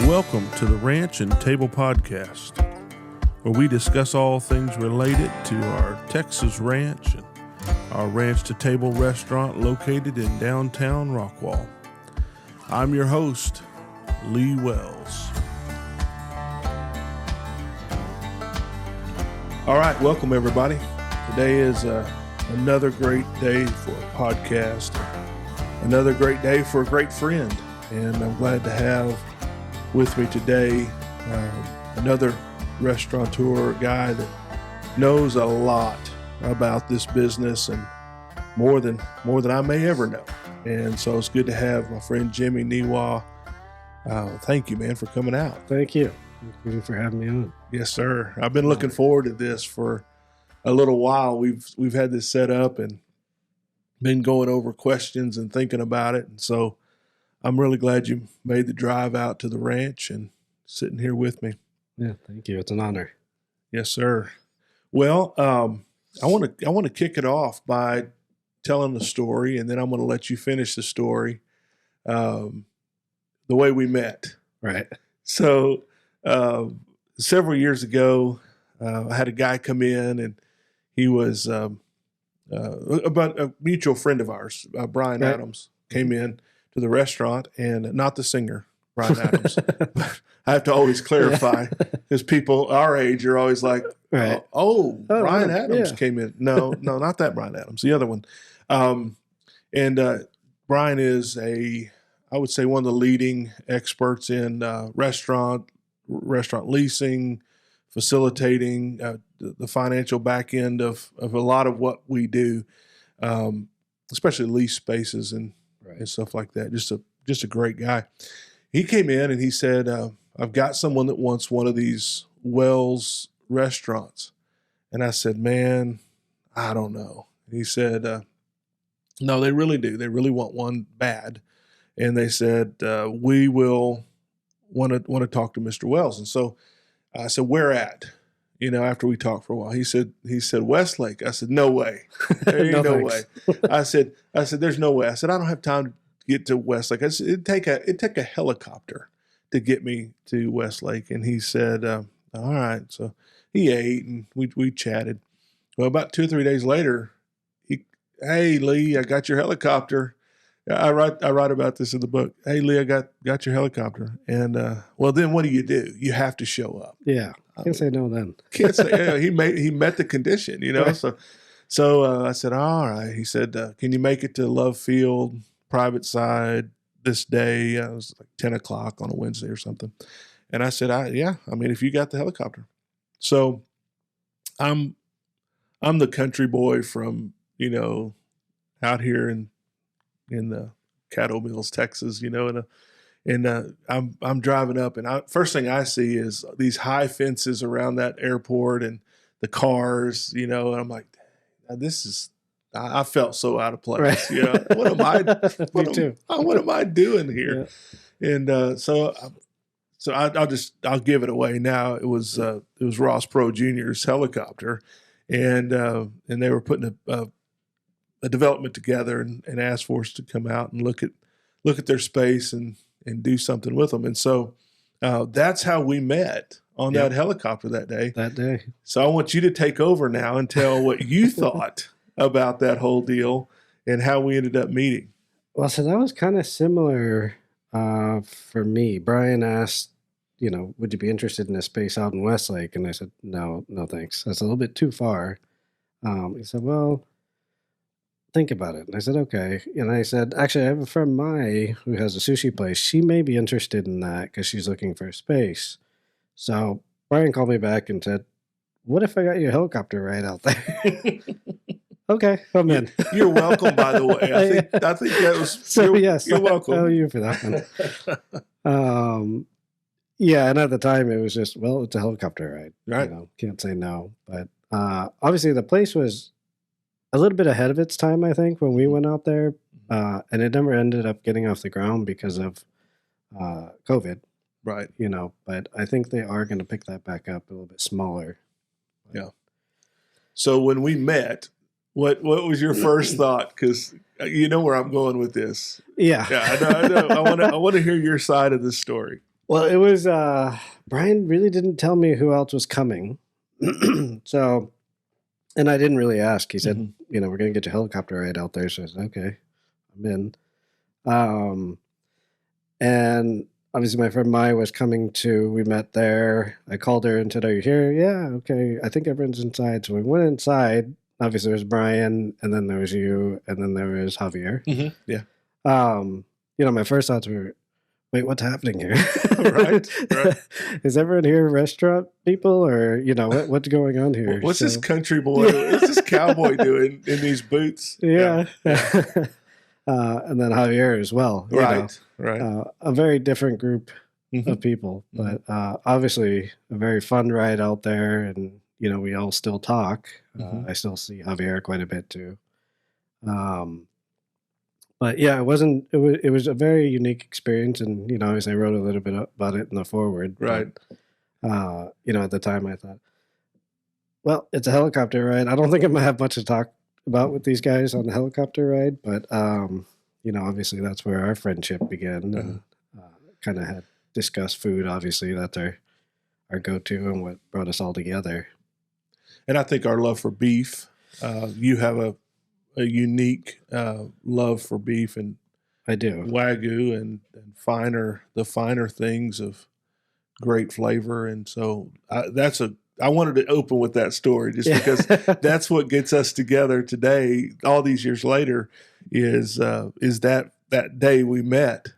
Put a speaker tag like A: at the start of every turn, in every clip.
A: Welcome to the Ranch and Table Podcast, where we discuss all things related to our Texas ranch and our Ranch to Table restaurant located in downtown Rockwall. I'm your host, Lee Wells. All right, welcome everybody. Today is another great day for a podcast, another great day for a great friend, and I'm glad to have with me today another restaurateur, guy that knows a lot about this business and more than I may ever know. And so it's good to have my friend Jimmy Niwa. Thank you, man, for coming out.
B: Thank you. Thank you for having me on.
A: Yes, sir. I've been looking forward to this for a little while. We've had this set up and been going over questions and thinking about it. And so I'm really glad you made the drive out to the ranch and sitting here with me.
B: Yeah, thank you. It's an honor.
A: Yes, sir. Well, I want to kick it off by telling the story, and then I'm going to let you finish the story. The way we met.
B: Right.
A: So several years ago, I had a guy come in, and he was about a mutual friend of ours, Brian
B: Right.
A: Adams, came in to the restaurant, and not the singer, Brian Adams. I have to always clarify because people our age are always like,
B: Right.
A: Brian Adams
B: yeah.
A: came in. No, not that Brian Adams, the other one. And Brian is I would say one of the leading experts in restaurant leasing, facilitating, the financial back end of a lot of what we do, especially lease spaces and stuff like that. Just a great guy. He came in and he said, I've got someone that wants one of these Wells restaurants. And I said, man, I don't know. He said, no, they really do. They really want one bad. And they said, we will want to talk to Mr. Wells. And so I said, where at? After we talked for a while, he said Westlake. I said, no way. There ain't no way. I said, there's no way. I said, I don't have time to get to Westlake. I said, it'd take a helicopter to get me to Westlake. And he said, all right. So he ate and we chatted. Well, about 2 or 3 days later, hey Lee, I got your helicopter. I write about this in the book. Hey Lee, I got your helicopter. And well, then what do? You have to show up.
B: Yeah. Can't say no then.
A: Can't say yeah, he met the condition,
B: Right.
A: So I said, all right. He said, can you make it to Love Field, private side this day? It was like 10 o'clock on a Wednesday or something. And I said, yeah, I mean, if you got the helicopter. So I'm the country boy from, out here in the Caddo Mills, Texas, and I'm driving up, and first thing I see is these high fences around that airport and the cars, and I'm like, this is. I felt so out of place.
B: Right.
A: What am I?
B: too.
A: What am I doing here? Yeah. And so I'll give it away now. It was Ross Pro Jr.'s helicopter, and they were putting a development together and asked for us to come out and look at their space and do something with them. And so that's how we met on that helicopter that day.
B: That day.
A: So I want you to take over now and tell what you thought about that whole deal and how we ended up meeting.
B: Well, so that was kind of similar for me. Brian asked, would you be interested in a space out in Westlake? And I said, no, thanks. That's a little bit too far. He said, well, think about it. And I said, okay. And I said, actually, I have a friend, who has a sushi place. She may be interested in that because she's looking for a space. So Brian called me back and said, what if I got you a helicopter right out there? Okay, I'm in.
A: You're welcome, by the way. I think that was
B: so. Yes,
A: you're welcome.
B: I'll tell you for that one. Yeah, and at the time it was just, well, it's a helicopter ride.
A: Right.
B: Can't say no. But obviously the place was a little bit ahead of its time, I think, when we went out there, and it never ended up getting off the ground because of COVID.
A: Right.
B: But I think they are going to pick that back up a little bit smaller.
A: Yeah. So when we met, What was your first thought? Because you know where I'm going with this.
B: Yeah.
A: Yeah, I know. I want to hear your side of this story.
B: Well, it was Brian really didn't tell me who else was coming. So, and I didn't really ask. He said, you know, we're going to get your helicopter ride out there. So I said, okay, I'm in. And obviously my friend Mai was coming too. We met there. I called her and said, are you here? Yeah, okay. I think everyone's inside. So we went inside. Obviously there was Brian, and then there was you, and then there was Javier.
A: Yeah.
B: You know, my first thoughts were, wait, what's happening here?
A: Right.
B: Is everyone here restaurant people, or, you know, what's going on here?
A: What's this country boy, what's this cowboy doing in these boots?
B: Yeah. And then Javier as well.
A: Right.
B: A very different group of people, but obviously a very fun ride out there, and, you know, we all still talk. I still see Javier quite a bit too. But yeah, it was a very unique experience, and, you know, obviously I wrote a little bit about it in the foreword.
A: Right.
B: But, you know, at the time I thought, well, it's a helicopter ride. I don't think I'm gonna have much to talk about with these guys on the helicopter ride, but you know, obviously that's where our friendship began, and kind of had discussed food. Obviously, that's our go-to and what brought us all together.
A: And I think our love for beef. You have a unique love for beef, and
B: I do.
A: Wagyu and the finer things of great flavor, and so I wanted to open with that story just because that's what gets us together today, all these years later, is that day we met.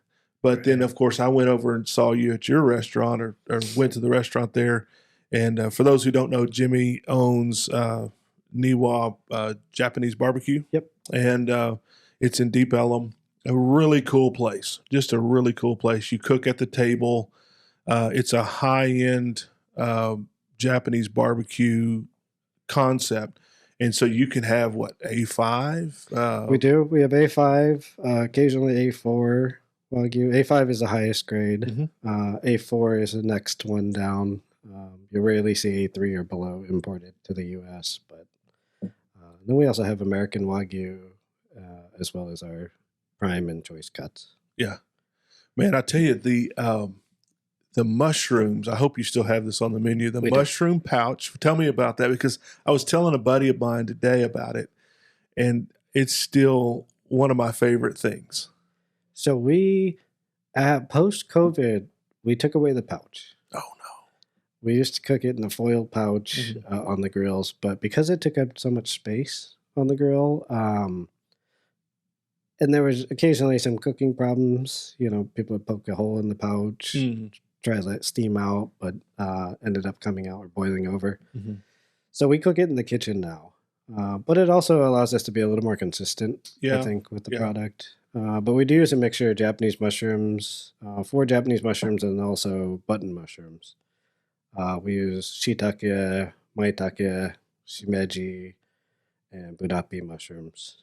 A: But then, of course, I went over and saw you at your restaurant, or went to the restaurant there. And for those who don't know, Jimmy owns Niwa Japanese BBQ.
B: Yep.
A: And it's in Deep Ellum. A really cool place. Just a really cool place. You cook at the table. It's a high-end Japanese barbecue concept. And so you can have, what, A5?
B: We do. We have A5, occasionally A4 Wagyu. A5 is the highest grade. A4 is the next one down. You rarely see A3 or below imported to the U.S. But then we also have American Wagyu, as well as our prime and choice cuts.
A: Yeah. Man, I tell you, the mushrooms, I hope you still have this on the menu, the mushroom pouch. Tell me about that, because I was telling a buddy of mine today about it, and it's still one of my favorite things.
B: So we, post-COVID, we took away the pouch.
A: Oh, no.
B: We used to cook it in a foil pouch on the grills, but because it took up so much space on the grill, and there was occasionally some cooking problems, you know, people would poke a hole in the pouch, try to let steam out, but ended up coming out or boiling over. So we cook it in the kitchen now. But it also allows us to be a little more consistent, I think, with the product. But we do use a mixture of Japanese mushrooms, 4 Japanese mushrooms, and also button mushrooms. We use shiitake, maitake, shimeji, and budapi mushrooms.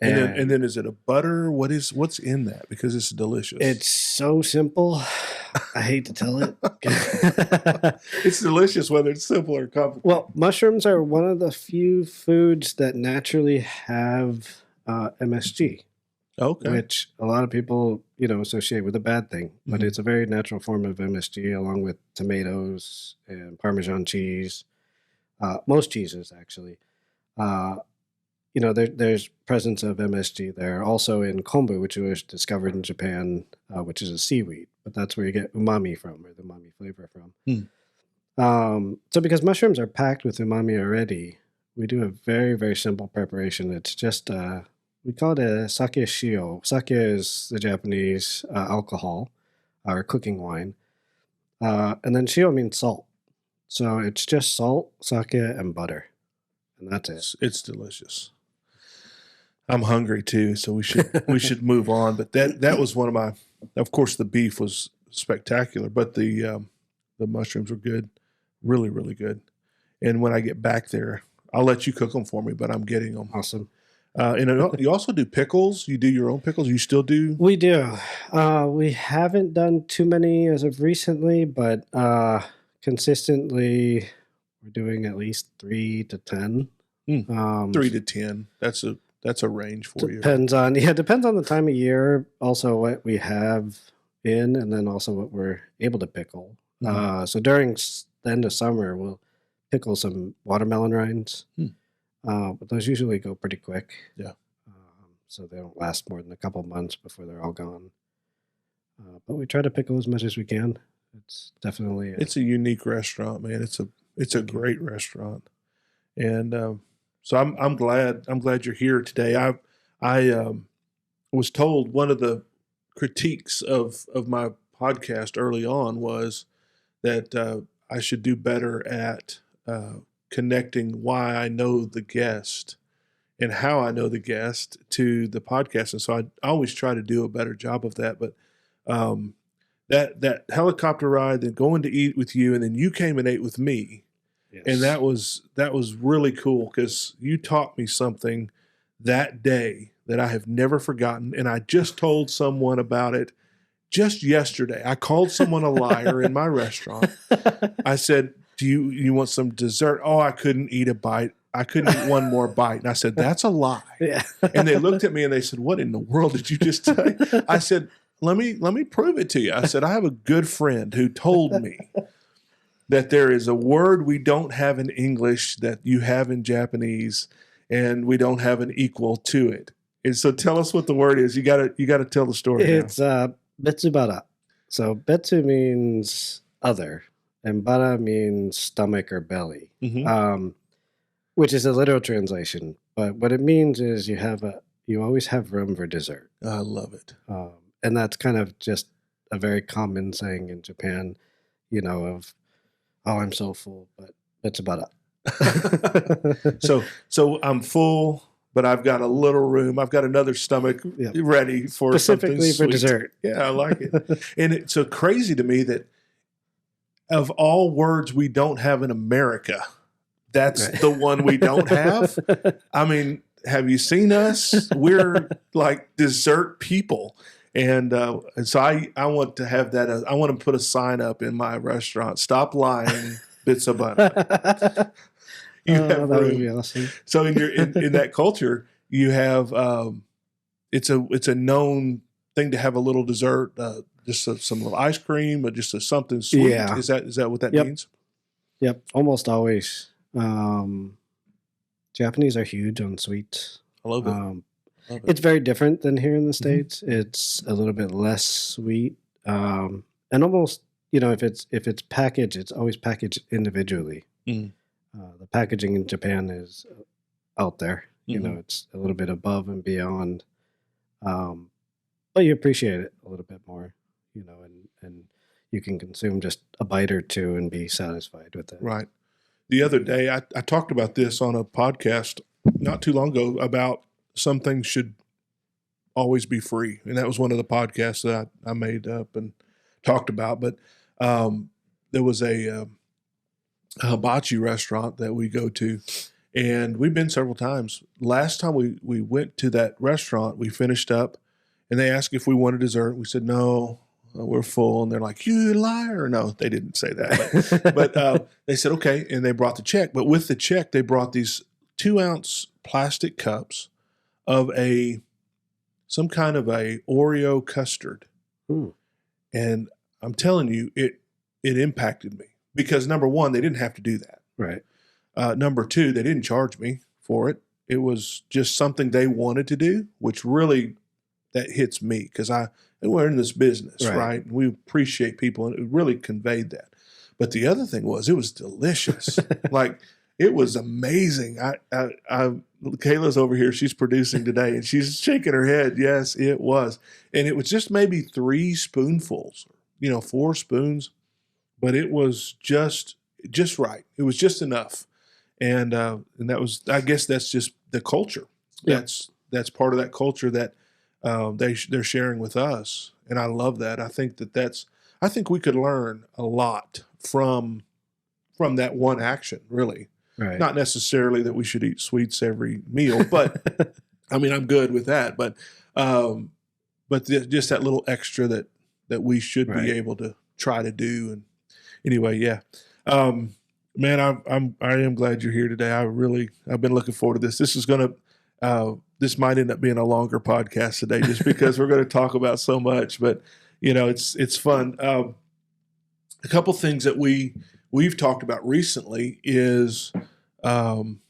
A: And then is it a butter? What's in that? Because it's delicious.
B: It's so simple. I hate to tell it.
A: It's delicious whether it's simple or complicated.
B: Well, mushrooms are one of the few foods that naturally have MSG.
A: Okay.
B: Which a lot of people, you know, associate with a bad thing, but it's a very natural form of MSG, along with tomatoes and Parmesan cheese. Most cheeses, actually. You know, there's presence of MSG there. Also in kombu, which was discovered in Japan, which is a seaweed, but that's where you get umami from, or the umami flavor from. So because mushrooms are packed with umami already, we do a very, very simple preparation. It's just, we call it a sake shio. Sake is the Japanese alcohol, or cooking wine. And then shio means salt. So it's just salt, sake, and butter. And that's it.
A: It's delicious. I'm hungry too, so we should move on. But that was one of my. Of course, the beef was spectacular, but the mushrooms were good, really, really good. And when I get back there, I'll let you cook them for me. But I'm getting them.
B: Awesome.
A: And you also do pickles. You do your own pickles. You still do?
B: We do. We haven't done too many as of recently, but consistently we're doing at least 3 to 10 Um,
A: 3 to 10. That's a range for you.
B: depends on the time of year, also what we have in, and then also what we're able to pickle. So during the end of summer, we'll pickle some watermelon rinds. But those usually go pretty quick.
A: Yeah.
B: So they don't last more than a couple months before they're all gone. But we try to pickle as much as we can. It's definitely
A: it's a unique restaurant, man. It's a great restaurant, and so I'm glad you're here today. I was told one of the critiques of my podcast early on was that I should do better at connecting why I know the guest and how I know the guest to the podcast, and so I always try to do a better job of that. But that helicopter ride, then going to eat with you, and then you came and ate with me, and that was really cool because you taught me something that day that I have never forgotten, and I just told someone about it just yesterday. I called someone a liar in my restaurant. I said, "Do you want some dessert?" "Oh, I couldn't eat a bite. I couldn't eat one more bite." And I said, "That's a lie."
B: Yeah.
A: And they looked at me and they said, "What in the world did you just say?" I said, let me prove it to you. I said, I have a good friend who told me that there is a word we don't have in English that you have in Japanese, and we don't have an equal to it. And so tell us what the word is. You gotta tell the story.
B: It's betsubara. So betsu means other, and bara means stomach or belly, which is a literal translation. But what it means is you always have room for dessert.
A: I love it.
B: And that's kind of just a very common saying in Japan, of, "Oh, I'm so full," but that's about it.
A: So I'm full, but I've got a little room. I've got another stomach ready for
B: specifically
A: something
B: for dessert.
A: Yeah, I like it. And it's so crazy to me that of all words we don't have in America, that's the one we don't have. I mean, have you seen us? We're like dessert people. And so I want to have that. I want to put a sign up in my restaurant: "Stop lying, bits of butter."
B: That would be awesome.
A: So in that culture, you have it's a known thing to have a little dessert, just some little ice cream or just something sweet.
B: Yeah.
A: Is that what that means?
B: Yep, almost always. Japanese are huge on sweets.
A: I love it.
B: It's very different than here in the States. It's a little bit less sweet, and almost if it's packaged, it's always packaged individually. The packaging in Japan is out there. It's a little bit above and beyond, but you appreciate it a little bit more. And you can consume just a bite or two and be satisfied with it.
A: Right. The other day, I talked about this on a podcast not too long ago about some things should always be free. And that was one of the podcasts that I made up and talked about. But there was a hibachi restaurant that we go to, and we've been several times. Last time we went to that restaurant, we finished up, and they asked if we wanted dessert. We said, "No, we're full." And they're like, "You liar." No, they didn't say that. But they said, "Okay." And they brought the check. But with the check, they brought these 2-ounce plastic cups of some kind of a Oreo custard. And I'm telling you, it impacted me because number one, they didn't have to do that.
B: Right.
A: Number two, they didn't charge me for it. It was just something they wanted to do, which really, that hits me because we're in this business, right? We appreciate people, and it really conveyed that. But the other thing was, it was delicious. Like, it was amazing. Kayla's over here. She's producing today, and she's shaking her head. Yes, it was. And it was just maybe 3 spoonfuls, 4 spoons, but it was just right. It was just enough. And that was, I guess that's just the culture.
B: Yeah.
A: That's part of that culture that they're sharing with us. And I love that. I think I think we could learn a lot from that one action, really.
B: Right.
A: Not necessarily that we should eat sweets every meal, but I mean, I'm good with that. But just that little extra that we should be able to try to do. And anyway, yeah. Man, I am glad you're here today. I've been looking forward to this. This might end up being a longer podcast today, just because we're going to talk about so much. But it's fun. A couple things that we've talked about recently is, um,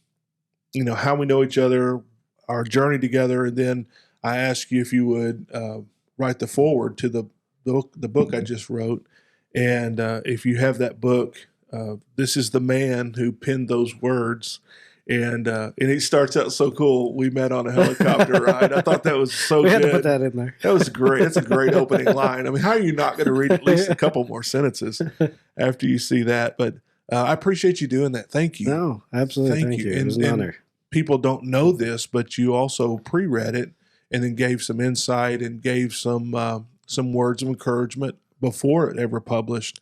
A: how we know each other, our journey together, and then I asked you if you would write the foreword to the book I just wrote, and if you have that book, this is the man who penned those words. And it starts out so cool. We met on a helicopter ride. I thought that was so
B: We
A: good.
B: had to put that in there.
A: That was great. That's a great opening line. I mean, how are you not going to read at least a couple more sentences after you see that? But I appreciate you doing that. Thank you.
B: No, absolutely. Thank you. It was an honor.
A: People don't know this, but you also pre-read it and then gave some insight and gave some words of encouragement before it ever published.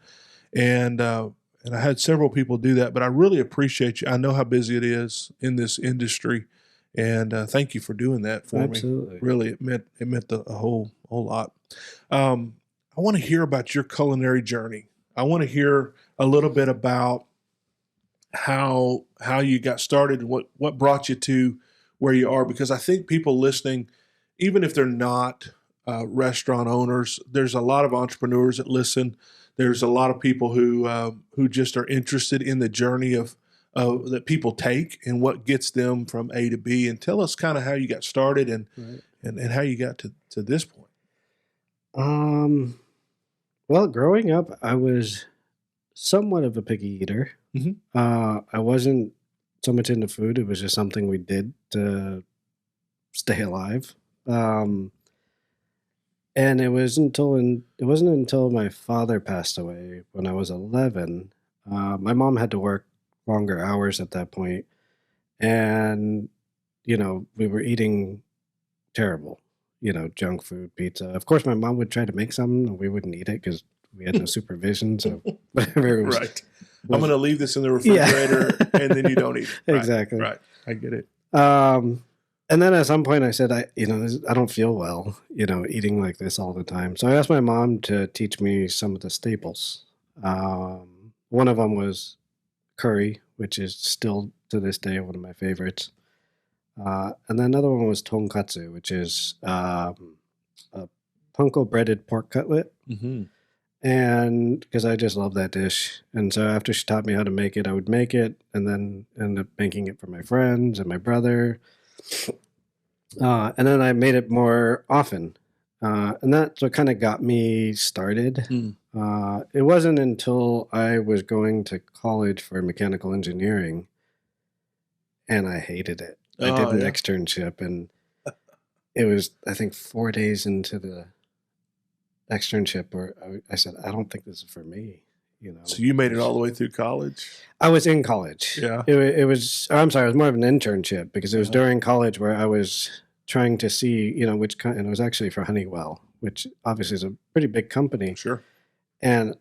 A: And I had several people do that, but I really appreciate you. I know how busy it is in this industry, and thank you for doing that for
B: Absolutely.
A: me. Really, it meant a whole lot. I want to hear about your culinary journey. I want to hear a little bit about how you got started and what brought you to where you are, because I think people listening, even if they're not restaurant owners, there's a lot of entrepreneurs that listen. There's a lot of people who just are interested in the journey of that people take and what gets them from A to B. And tell us kind of how you got started and
B: Right.
A: and how you got to this point.
B: Well, growing up, I was somewhat of a picky eater.
A: Mhm.
B: I wasn't so much into food. It was just something we did to stay alive. Um, and it wasn't until my father passed away when I was 11. My mom had to work longer hours at that point, and we were eating terrible. Junk food, pizza. Of course, my mom would try to make something, and we wouldn't eat it because we had no supervision. So whatever it was,
A: Right. I'm going to leave this in the refrigerator, and then you don't eat it. Right.
B: Exactly.
A: Right. I get it.
B: And then at some point I said, I don't feel well, eating like this all the time. So I asked my mom to teach me some of the staples. One of them was curry, which is still to this day one of my favorites. And then another one was tonkatsu, which is a panko breaded pork cutlet.
A: Mm-hmm.
B: And because I just love that dish. And so after she taught me how to make it, I would make it and then end up making it for my friends and my brother. And then I made it more often. And that's what kind of got me started. It wasn't until I was going to college for mechanical engineering and I hated it. I did an externship, and it was, I think, 4 days into the externship where I said, I don't think this is for me.
A: So you made it all the way through college?
B: I was in college.
A: Yeah.
B: It was, I'm sorry, it was more of an internship because it was during college where I was trying to see, which kind, and it was actually for Honeywell, which obviously is a pretty big company.
A: Sure.
B: And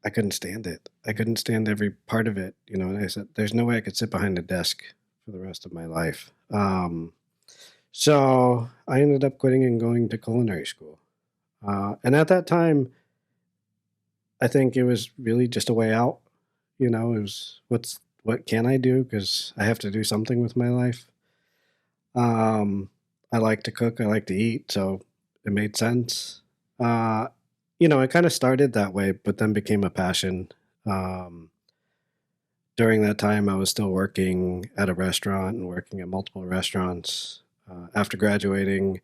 B: I couldn't stand it. I couldn't stand every part of it, and I said, there's no way I could sit behind a desk for the rest of my life. So I ended up quitting and going to culinary school. And at that time, I think it was really just a way out. It was what can I do? Because I have to do something with my life. I like to cook. I like to eat. So it made sense. It kind of started that way, but then became a passion. During that time, I was still working at a restaurant and working at multiple restaurants. After graduating,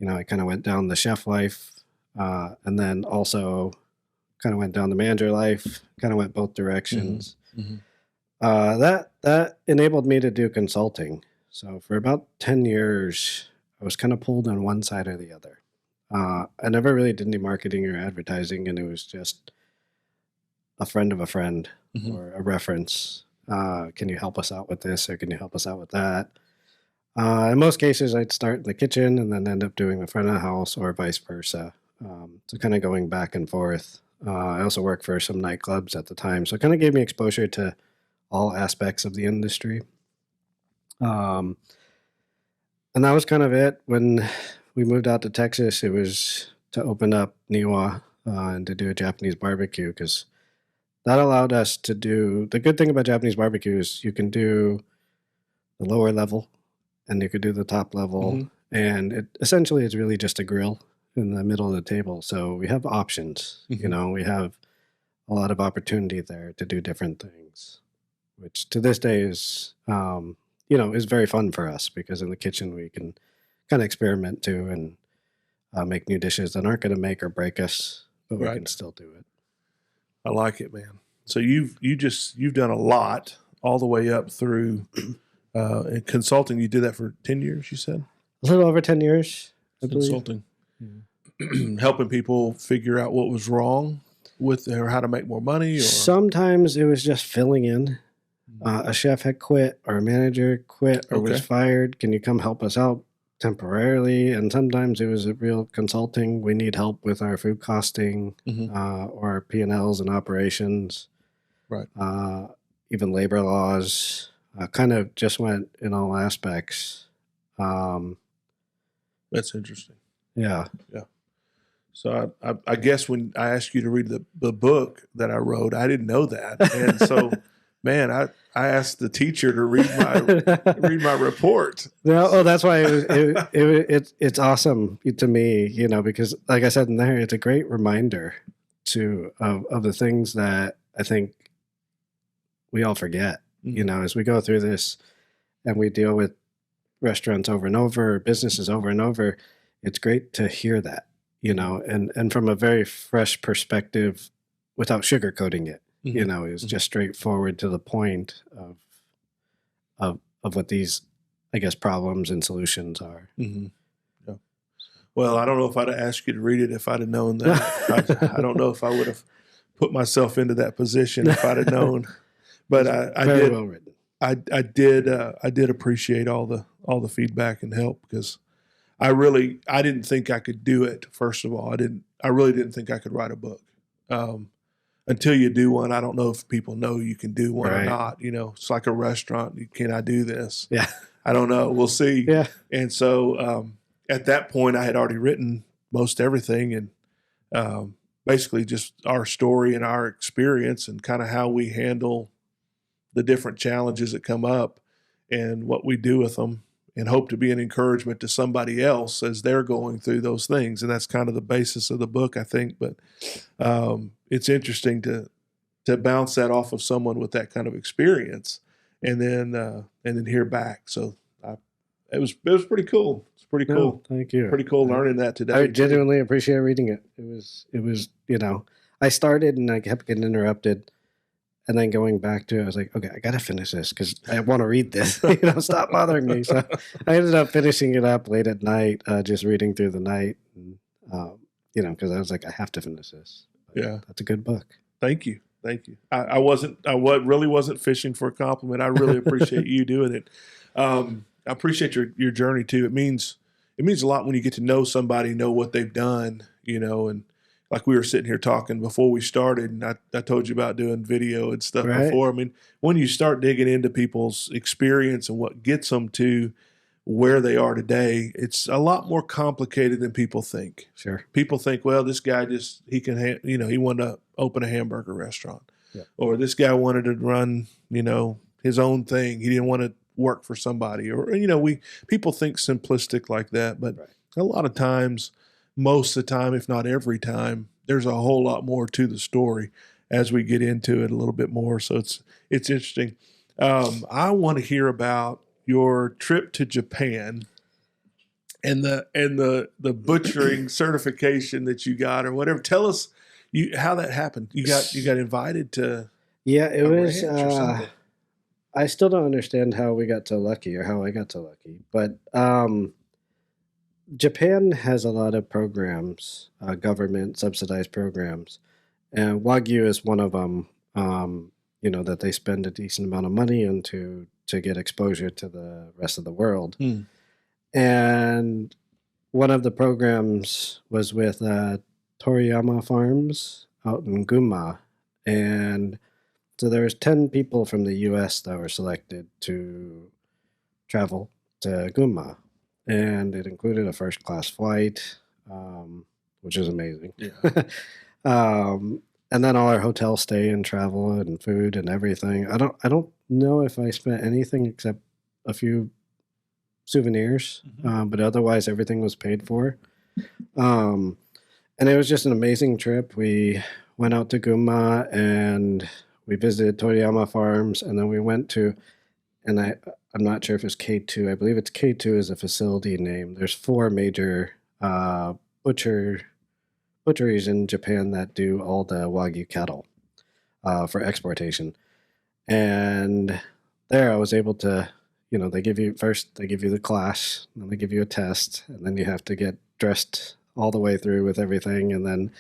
B: I kind of went down the chef life, and then also kind of went down the manager life, kind of went both directions.
A: Mm-hmm.
B: That enabled me to do consulting. So for about 10 years, I was kind of pulled on one side or the other. I never really did any marketing or advertising, and it was just a friend of a friend or a reference. Can you help us out with this, or can you help us out with that? In most cases, I'd start in the kitchen and then end up doing the front of the house or vice versa. So kind of going back and forth. I also worked for some nightclubs at the time, so it kind of gave me exposure to all aspects of the industry. And that was kind of it. When we moved out to Texas, it was to open up Niwa and to do a Japanese barbecue, because that allowed us to do the good thing about Japanese barbecue is you can do the lower level and you could do the top level, and it essentially it's really just a grill in the middle of the table. So we have options. You know, we have a lot of opportunity there to do different things, which to this day is you know, is very fun for us because in the kitchen we can kind of experiment too and make new dishes that aren't going to make or break us, but we can still do it.
A: I like it, man. So you've done a lot all the way up through in consulting. You did that for 10 years, you said?
B: A little over 10 years, I believe.
A: Consulting. Helping people figure out what was wrong with or how to make more money? Or?
B: Sometimes it was just filling in. A chef had quit or a manager quit or was fired. Can you come help us out temporarily? And sometimes it was a real consulting. We need help with our food costing or P&Ls and operations.
A: Right.
B: Even labor laws. Kind of just went in all aspects.
A: That's interesting.
B: Yeah.
A: Yeah. So I guess when I asked you to read the book that I wrote, I didn't know that. And so, man, I asked the teacher to read my report.
B: No, oh, that's why it's awesome to me, you know, because like I said in there, it's a great reminder of the things that I think we all forget, you know, as we go through this and we deal with restaurants over and over, businesses over and over. It's great to hear that, you know, and from a very fresh perspective without sugarcoating it, you know, is just straightforward to the point of what these, I guess, problems and solutions are.
A: Yeah. Well, I don't know if I'd have asked you to read it if I'd have known that. I don't know if I would have put myself into that position if I'd have known. But I
B: Very
A: did.
B: well written.
A: I did appreciate all the feedback and help because I didn't think I could do it. First of all, I really didn't think I could write a book. Until you do one, I don't know if people know you can do one or not. You know, it's like a restaurant. Can I do this?
B: Yeah.
A: I don't know. We'll see.
B: Yeah.
A: And so at that point, I had already written most everything and basically just our story and our experience and kind of how we handle the different challenges that come up and what we do with them and hope to be an encouragement to somebody else as they're going through those things. And that's kind of the basis of the book, I think. But it's interesting to bounce that off of someone with that kind of experience and then hear back. So it was pretty cool. It's pretty cool.
B: Thank you.
A: Pretty cool learning that today.
B: I genuinely appreciate reading it. It was, you know, I started and I kept getting interrupted. And then going back to it, I was like, okay, I got to finish this because I want to read this. You know, stop bothering me. So I ended up finishing it up late at night, just reading through the night. And, you know, because I was like, I have to finish this. But
A: yeah.
B: That's a good book.
A: Thank you. Thank you. I really wasn't fishing for a compliment. I really appreciate you doing it. I appreciate your journey too. It means a lot when you get to know somebody, know what they've done, you know, and like we were sitting here talking before we started, and I told you about doing video and stuff before. I mean, when you start digging into people's experience and what gets them to where they are today, it's a lot more complicated than people think.
B: Sure.
A: People think, well, this guy he wanted to open a hamburger restaurant, or this guy wanted to run, you know, his own thing. He didn't want to work for somebody, or you know, people think simplistic like that, but a lot of times. Most of the time, if not every time, there's a whole lot more to the story as we get into it a little bit more. So it's interesting. I want to hear about your trip to Japan and the butchering certification that you got or whatever. Tell us how that happened. You got invited to.
B: Yeah, it was. I still don't understand how we got so lucky or how I got so lucky, but. Japan has a lot of programs, government subsidized programs, and Wagyu is one of them. You know, that they spend a decent amount of money into to get exposure to the rest of the world. And one of the programs was with Toriyama Farms out in Gunma, and so there was 10 people from the U.S. that were selected to travel to Gunma. And it included a first-class flight, which is amazing.
A: Yeah.
B: and then all our hotel stay and travel and food and everything. I don't know if I spent anything except a few souvenirs, but otherwise everything was paid for. Um, and it was just an amazing trip. We went out to Gunma and we visited Toriyama Farms, and then we went to, and I'm not sure if it's K2. I believe it's K2 is a facility name. There's four major butcher butcheries in Japan that do all the Wagyu cattle for exportation. And there I was able to, they give you the class, and then they give you a test, and then you have to get dressed all the way through with everything, and then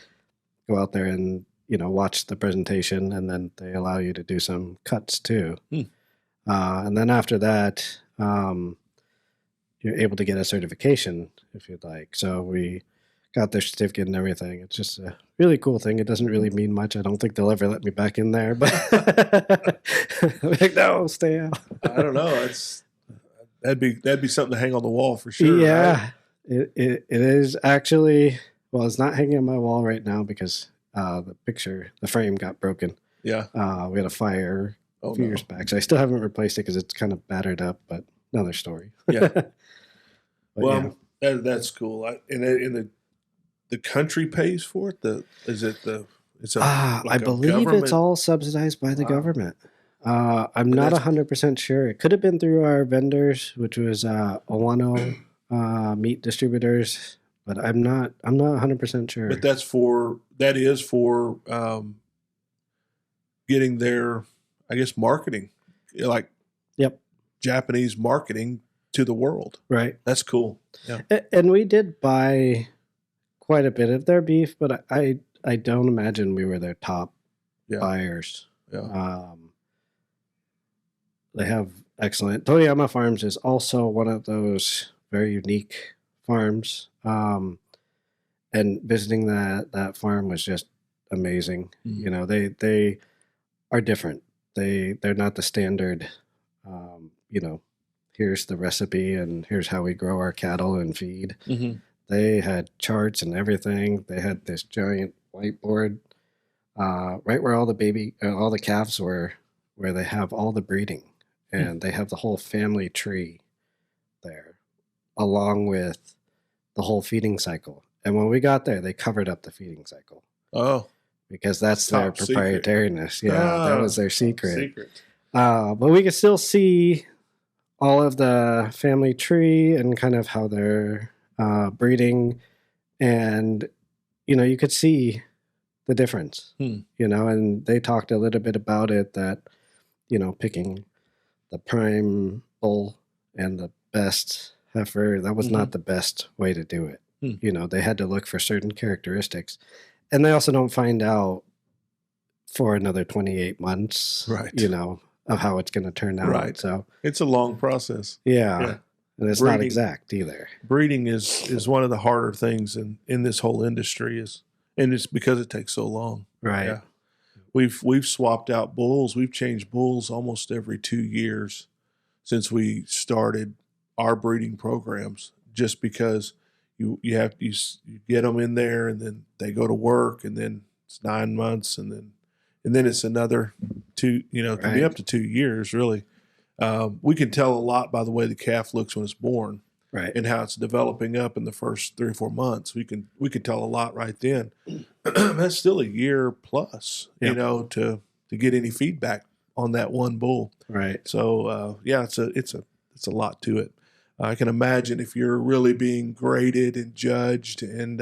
B: go out there and, watch the presentation, and then they allow you to do some cuts too. And then after that, you're able to get a certification if you'd like. So we got their certificate and everything. It's just a really cool thing. It doesn't really mean much. I don't think they'll ever let me back in there, but I'm like, no, stay out.
A: I don't know. That'd be something to hang on the wall for sure.
B: Yeah,
A: right?
B: it is actually. Well, it's not hanging on my wall right now because the frame got broken.
A: Yeah.
B: We had a fire a few years back, so I still haven't replaced it because it's kind of battered up. But another story.
A: Yeah.
B: Well,
A: yeah. That's cool. In the country pays for it.
B: I believe it's all subsidized by the government. I'm not 100% sure. It could have been through our vendors, which was Owano meat distributors, but I'm not 100% sure.
A: But that is for getting their, I guess, marketing, like Japanese marketing to the world.
B: Right.
A: That's cool. Yeah.
B: And we did buy quite a bit of their beef, but I don't imagine we were their top buyers.
A: Yeah.
B: They have excellent. Toriyama Farms is also one of those very unique farms. And visiting that farm was just amazing. They are different. They're not the standard, here's the recipe and here's how we grow our cattle and feed. They had charts and everything. They had this giant whiteboard right where all the calves were, where they have all the breeding, and they have the whole family tree there, along with the whole feeding cycle. And when we got there, they covered up the feeding cycle.
A: Oh,
B: because that's their proprietariness.
A: Secret.
B: Yeah, that was their secret. But we could still see all of the family tree and kind of how they're breeding, and you could see the difference. And they talked a little bit about it, that picking the prime bull and the best heifer, that was not the best way to do it. They had to look for certain characteristics, and they also don't find out for another 28 months,
A: right?
B: Of how it's going to turn out.
A: Right.
B: So
A: it's a long process.
B: Yeah. And it's not exact either.
A: Breeding is one of the harder things in this whole industry, and it's because it takes so long.
B: Right.
A: Yeah. We've swapped out bulls. We've changed bulls almost every 2 years since we started our breeding programs, just because you get them in there, and then they go to work, and then it's 9 months, and then it's another 2, it can be up to 2 years, really. We can tell a lot by the way the calf looks when it's born,
B: right,
A: and how it's developing up in the first 3 or 4 months. We can tell a lot right then. That's still a year plus, to get any feedback on that one bull.
B: Right.
A: So it's a lot to it. I can imagine if you're really being graded and judged, and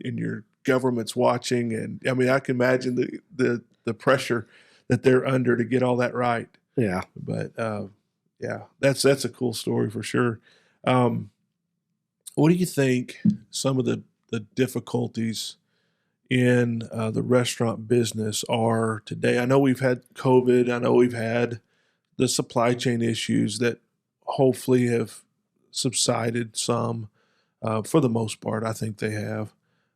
A: your government's watching, and I mean, I can imagine the pressure that they're under to get all that right.
B: Yeah.
A: But that's a cool story for sure. What do you think some of the difficulties in the restaurant business are today? I know we've had COVID. I know we've had the supply chain issues that hopefully have subsided some. For the most part, I think they have.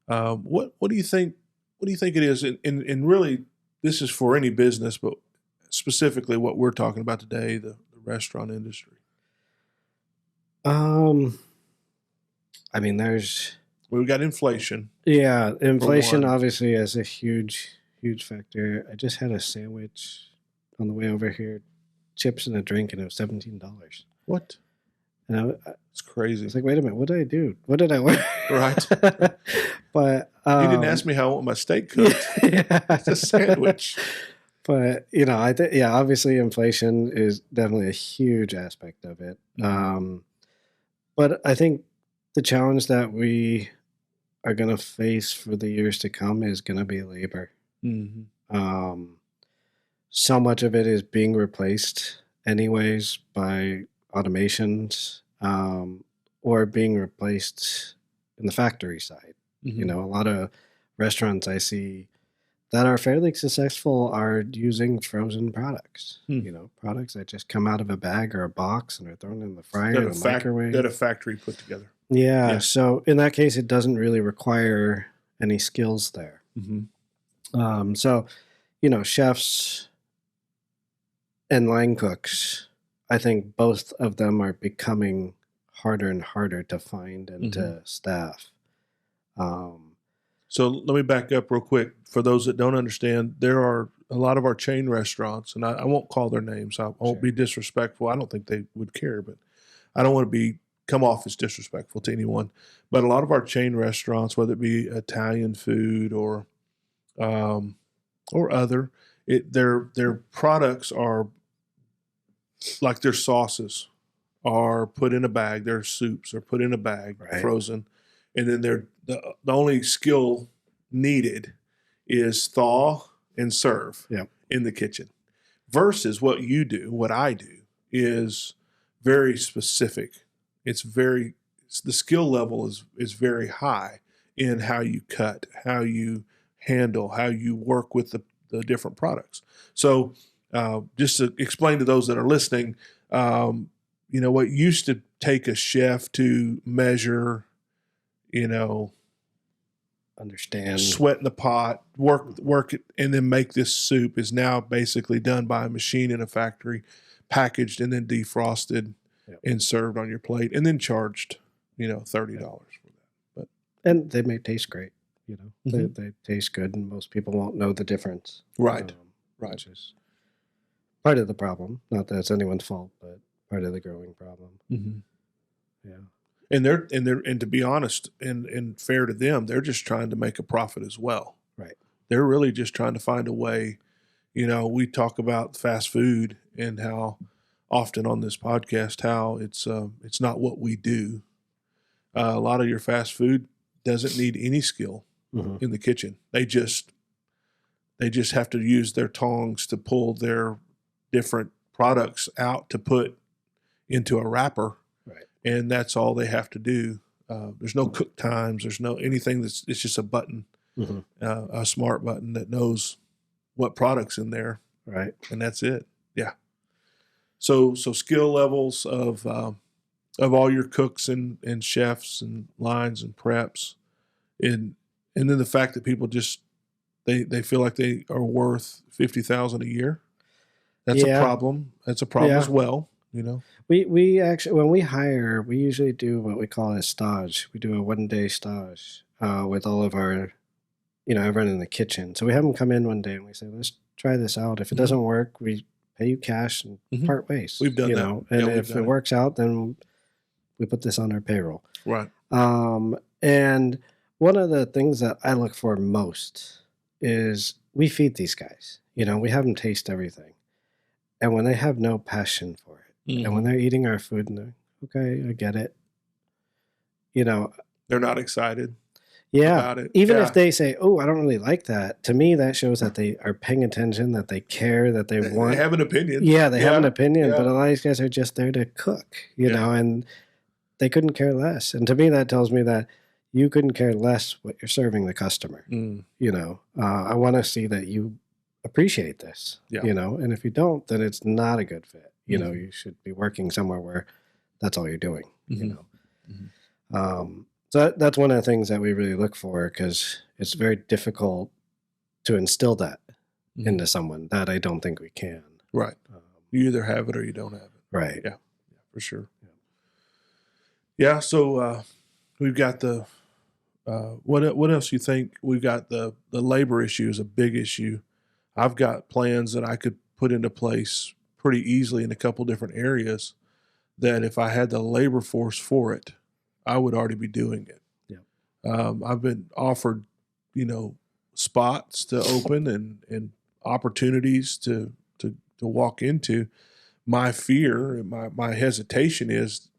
A: What do you think? What do you think it is? And really, this is for any business, but specifically what we're talking about today, the restaurant industry.
B: I mean, there's
A: We've got inflation.
B: Yeah, inflation
A: one.
B: obviously is a huge factor. I just had a sandwich on the way over here, chips and a drink, and it was $17.
A: What?
B: And
A: It's crazy.
B: was like, wait a minute, what did I do? What did I wear?
A: Right.
B: But
A: You didn't ask me how I want my steak cooked.
B: Yeah.
A: It's a sandwich.
B: But I think obviously inflation is definitely a huge aspect of it. But I think the challenge that we are going to face for the years to come is going to be labor. So much of it is being replaced anyways by automations, or being replaced in the factory side. A lot of restaurants I see that are fairly successful are using frozen products. Products that just come out of a bag or a box and are thrown in the fryer or the microwave.
A: That a factory put together.
B: Yeah. So in that case, it doesn't really require any skills there. So, chefs and line cooks, I think both of them are becoming harder and harder to find and to staff.
A: So let me back up real quick. For those that don't understand, there are a lot of our chain restaurants, and I won't call their names. I won't be disrespectful. I don't think they would care, but I don't want to come off as disrespectful to anyone. But a lot of our chain restaurants, whether it be Italian food or other, their products are like their sauces are put in a bag. Their soups are put in a bag, frozen, and then the only skill needed is thaw and serve in the kitchen. Versus what you do, what I do, is very specific. The skill level is very high in how you cut, how you handle, how you work with the different products. So just to explain to those that are listening, what used to take a chef to measure,
B: understand,
A: sweat in the pot, work it, and then make this soup is now basically done by a machine in a factory, packaged and then defrosted and served on your plate, and then charged, $30 for that.
B: And they may taste great. They taste good, and most people won't know the difference.
A: Right.
B: Which is part of the problem. Not that it's anyone's fault, but part of the growing problem. Yeah.
A: And and to be honest and fair to them, they're just trying to make a profit as well.
B: Right.
A: They're really just trying to find a way. We talk about fast food and how often on this podcast how it's not what we do. A lot of your fast food doesn't need any skill in the kitchen. They just have to use their tongs to pull their different products out to put into a wrapper.
B: Right.
A: And that's all they have to do. There's no cook times. There's no anything. It's just a button, a smart button that knows what product's in there.
B: Right.
A: And that's it. Yeah. So skill levels of all your cooks and chefs and lines and preps, and then the fact that people just they feel like they are worth $50,000 a year. That's a problem. That's a problem as well.
B: We actually, when we hire, we usually do what we call a stage. We do a 1-day stage with all of our, everyone in the kitchen. So we have them come in one day and we say, let's try this out. If it doesn't work, we pay you cash and part ways.
A: We've done that.
B: And if it works out, then we put this on our payroll.
A: Right.
B: And one of the things that I look for most is we feed these guys. We have them taste everything. And when they have no passion for it, and when they're eating our food and they're, okay, I get it.
A: They're not excited about it.
B: Even if they say, oh, I don't really like that, to me, that shows that they are paying attention, that they care, that they want.
A: They have an opinion.
B: Yeah, they have an opinion, but a lot of these guys are just there to cook, and they couldn't care less. And to me, that tells me that you couldn't care less what you're serving the customer. I want to see that you appreciate this, and if you don't, then it's not a good fit. You should be working somewhere where that's all you're doing, So that's one of the things that we really look for, because it's very difficult to instill that into someone that I don't think we can.
A: Right. You either have it or you don't have it.
B: Right.
A: Yeah, for sure. Yeah. So we've got the What else you think? We've got the labor issue is a big issue. I've got plans that I could put into place pretty easily in a couple different areas that if I had the labor force for it, I would already be doing it. I've been offered, spots to open and opportunities to walk into. My fear and my hesitation is,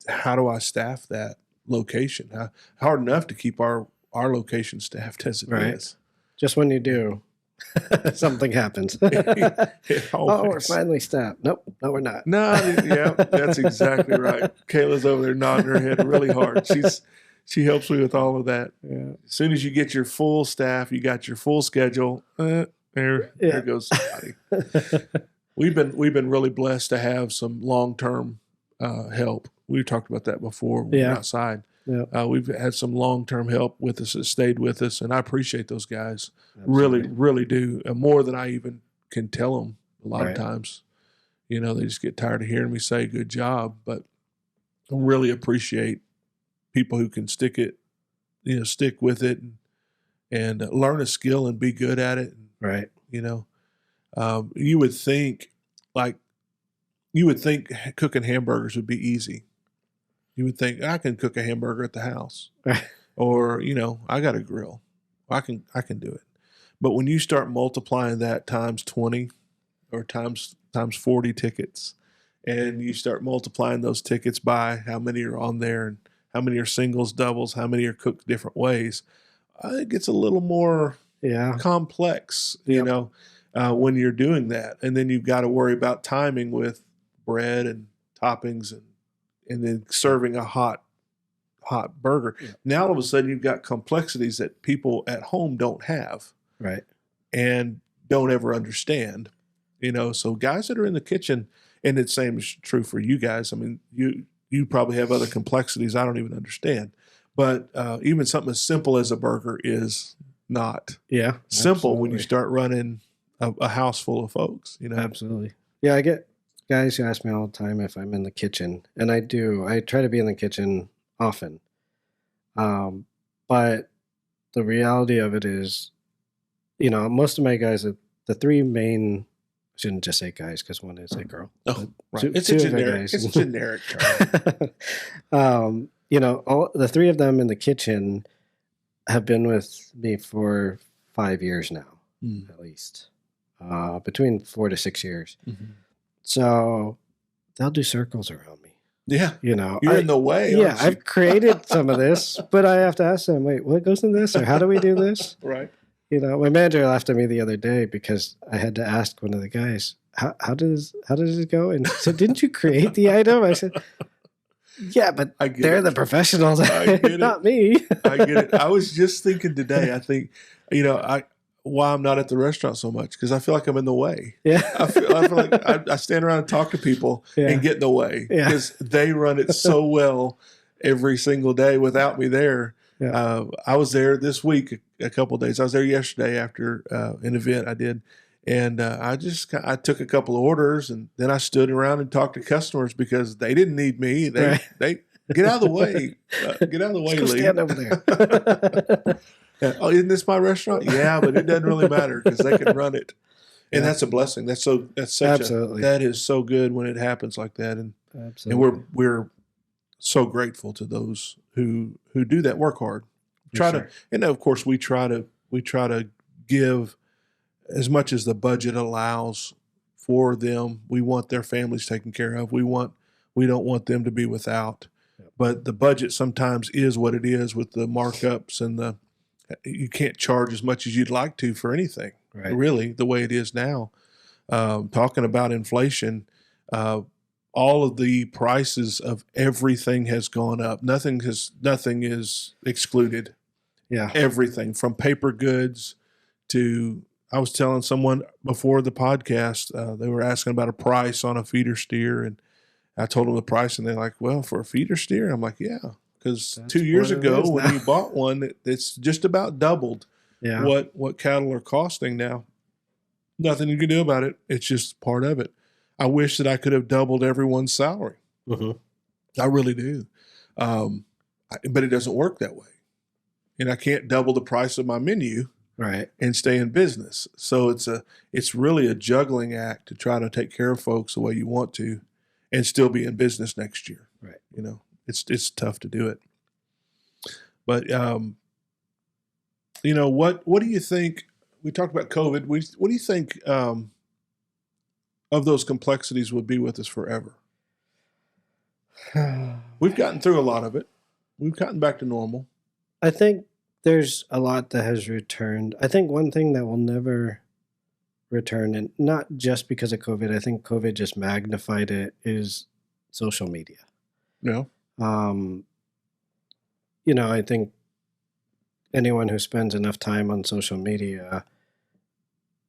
A: how do I staff that location? Hard enough to keep our location staffed as it is.
B: Just when you do, something happens. Oh, we're finally staffed. Nope, no, we're not.
A: No, yeah, that's exactly right. Kayla's over there nodding her head really hard. She helps me with all of that.
B: Yeah.
A: As soon as you get your full staff, you got your full schedule. There goes somebody. We've been really blessed to have some long-term help. We talked about that before when we were outside.
B: Yeah.
A: We've had some long-term help with us that stayed with us, and I appreciate those guys.
B: Absolutely.
A: Really, really do. And more than I even can tell them a lot of times. They just get tired of hearing me say good job, but I really appreciate people who can stick with it and learn a skill and be good at it.
B: Right.
A: You would think cooking hamburgers would be easy. You would think I can cook a hamburger at the house, or I got a grill, I can do it. But when you start multiplying that times 20 or times 40 tickets, and you start multiplying those tickets by how many are on there and how many are singles, doubles, how many are cooked different ways, it gets a little more complex, when you're doing that. And then you've got to worry about timing with bread and toppings and then serving a hot burger. Yeah. Now all of a sudden you've got complexities that people at home don't have.
B: Right.
A: And don't ever understand. So guys that are in the kitchen, and the same is true for you guys. I mean, you probably have other complexities I don't even understand. But even something as simple as a burger is not simple when you start running a house full of folks.
B: Absolutely. Yeah, I get guys who ask me all the time if I'm in the kitchen, and I do. I try to be in the kitchen often. But the reality of it is, most of my guys, the three main, I shouldn't just say guys because one is a girl.
A: Oh, right. It's a generic
B: term. All the three of them in the kitchen have been with me for 5 years now, at least, between 4 to 6 years. Mm-hmm. So they'll do circles around me.
A: Yeah. You're in the way.
B: Yeah. I've created some of this, but I have to ask them, wait, what goes in this? Or how do we do this?
A: Right.
B: My manager laughed at me the other day because I had to ask one of the guys, how does it go? And he said, didn't you create the item? I said, yeah, but they're the professionals, not me.
A: I get it. I was just thinking today, I think, why I'm not at the restaurant so much, because I feel like I'm in the way.
B: Yeah.
A: I feel like I stand around and talk to people and get in the way because they run it so well every single day without me there. Yeah. I was there this week a couple of days. I was there yesterday after an event I did, and I took a couple of orders, and then I stood around and talked to customers because they didn't need me. They get out of the way. Get out of the way, Lee.
B: Stand over there.
A: Oh, isn't this my restaurant? Yeah, but it doesn't really matter because they can run it, and that's a blessing. That's
B: Absolutely.
A: That is so good when it happens like that, and we're so grateful to those who do that, work hard, and of course we try to give as much as the budget allows for them. We want their families taken care of. We don't want them to be without, but the budget sometimes is what it is with the markups and you can't charge as much as you'd like to for anything, really, the way it is now. Talking about inflation, all of the prices of everything has gone up. Nothing is excluded.
B: Yeah.
A: Everything from paper goods to, I was telling someone before the podcast, they were asking about a price on a feeder steer, and I told them the price, and they're like, well, for a feeder steer? I'm like, yeah. Because 2 years ago when you bought one, it's just about doubled what cattle are costing now. Nothing you can do about it. It's just part of it. I wish that I could have doubled everyone's salary. Mm-hmm. I really do. But it doesn't work that way. and I can't double the price of my menu
B: Right.
A: and stay in business. So it's really a juggling act to try to take care of folks the way you want to and still be in business next year.
B: Right.
A: You know, it's tough to do it. But you know, what do you think? We talked about COVID. What do you think of those complexities will be with us forever? We've gotten through a lot of it. We've gotten back to normal.
B: I think there's a lot that has returned. I think one thing that will never return, and not just because of COVID, I think COVID just magnified it, is social media.
A: Yeah.
B: You know, I think anyone who spends enough time on social media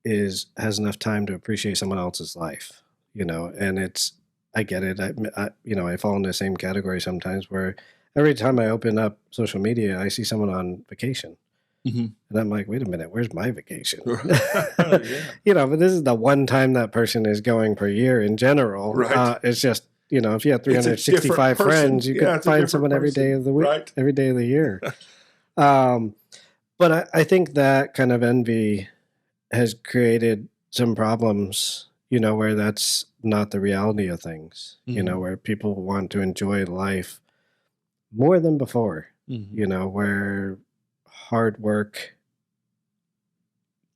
B: has enough time to appreciate someone else's life, you know, and I get it. You know, I fall in the same category sometimes where every time I open up social media, I see someone on vacation.
A: Mm-hmm.
B: And I'm like, wait a minute, where's my vacation?
A: Yeah.
B: You know, but this is the one time that person is going per year in general.
A: Right.
B: It's just, you know, if you have 365 friends, you could find someone every day of the week,
A: right.
B: every day of the year. But I think that kind of envy has created some problems, you know, where that's not the reality of things, you know, where people want to enjoy life more than before, you know, where hard work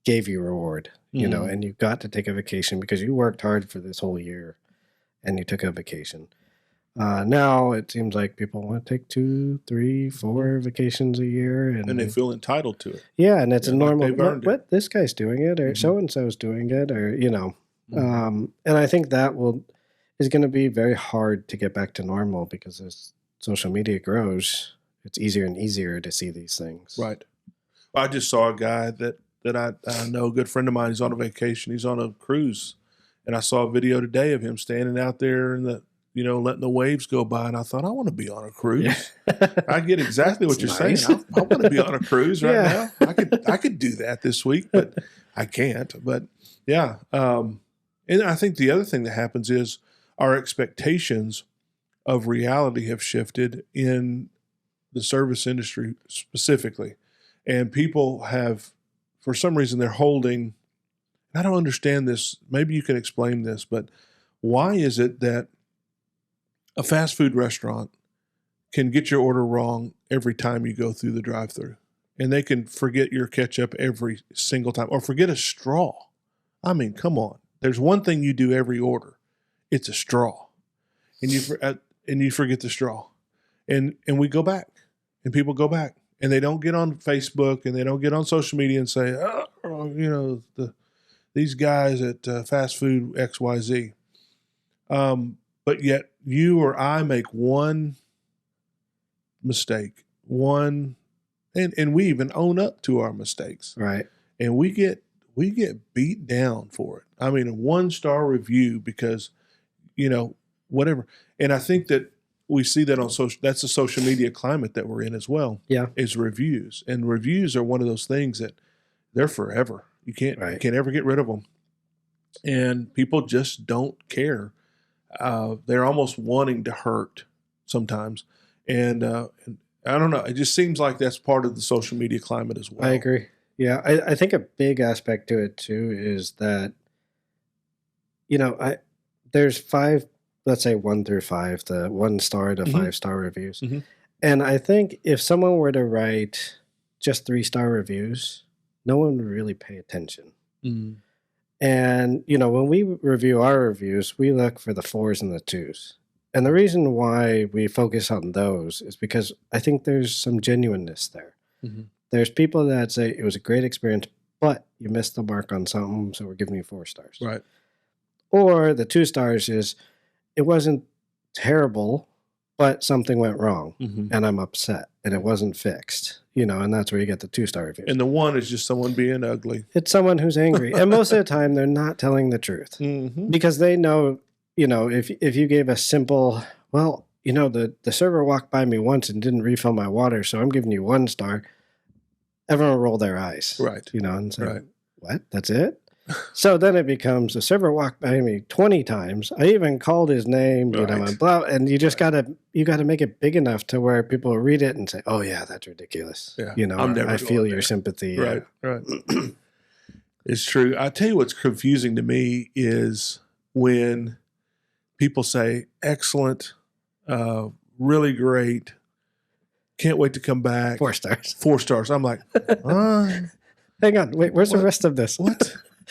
B: gave you reward, you know, and you got to take a vacation because you worked hard for this whole year and you took a vacation. Now it seems like people want to take 2, 3, 4 vacations a year, and
A: they feel entitled to it.
B: Yeah, and it's a normal.
A: Like
B: what this guy's doing it, or so and so's doing it, or you know, and I think that is going to be very hard to get back to normal because as social media grows, it's easier and easier to see these things.
A: Right. I just saw a guy that I know, a good friend of mine. He's on a vacation. He's on a cruise, and I saw a video today of him standing out there in the, you know, letting the waves go by, and I thought, I want to be on a cruise. Yeah. I get exactly what you're saying. I want to be on a cruise right now. I could do that this week, but I can't. But yeah, and I think the other thing that happens is our expectations of reality have shifted in the service industry specifically, and people have, for some reason, they're holding. I don't understand this. Maybe you can explain this, but why is it that a fast food restaurant can get your order wrong every time you go through the drive-thru, and they can forget your ketchup every single time, or forget a straw? I mean, come on. There's one thing you do every order. It's a straw, and you forget the straw, and we go back, and people go back, and they don't get on Facebook and they don't get on social media and say, oh, you know, these guys at fast food XYZ. But yet you or I make one mistake, and we even own up to our mistakes.
B: Right.
A: And we get beat down for it. I mean, a 1-star review because, you know, whatever. And I think that we see that on social, that's the social media climate that we're in as well.
B: Yeah.
A: Is reviews. And reviews are one of those things that they're forever. You can't ever get rid of them. And people just don't care. They're almost wanting to hurt sometimes. And I don't know. It just seems like that's part of the social media climate as well.
B: I agree. Yeah. I think a big aspect to it too is that, you know, there's 5, let's say 1 through 5, the 1-star to 5-star reviews. And I think if someone were to write just 3-star reviews, no one would really pay attention. And, you know, when we review our reviews, we look for the 4s and the 2s. And the reason why we focus on those is because I think there's some genuineness there. There's people that say it was a great experience, but you missed the mark on something, so we're giving you 4 stars.
A: Right.
B: Or the 2 stars is it wasn't terrible, but something went wrong, and I'm upset, and it wasn't fixed. You know, and that's where you get the 2-star reviews.
A: And the 1 is just someone being ugly.
B: It's someone who's angry. And most of the time, they're not telling the truth. Because they know, you know, if you gave a simple, well, you know, the server walked by me once and didn't refill my water, so I'm giving you 1 star, everyone will roll their eyes.
A: Right.
B: You know, and say, what? That's it? So then it becomes the server walked by me 20 times. I even called his name, you know,
A: Right.
B: and blah. And you just gotta make it big enough to where people read it and say, "Oh yeah, that's ridiculous."
A: Yeah.
B: You know,
A: I'm never
B: I
A: going
B: feel
A: there.
B: your sympathy.
A: Right. Right. It's true. I tell you what's confusing to me is when people say, excellent, really great, can't wait to come back.
B: 4 stars.
A: 4 stars. I'm like,
B: Hang on, wait. Where's the
A: What?
B: rest of this?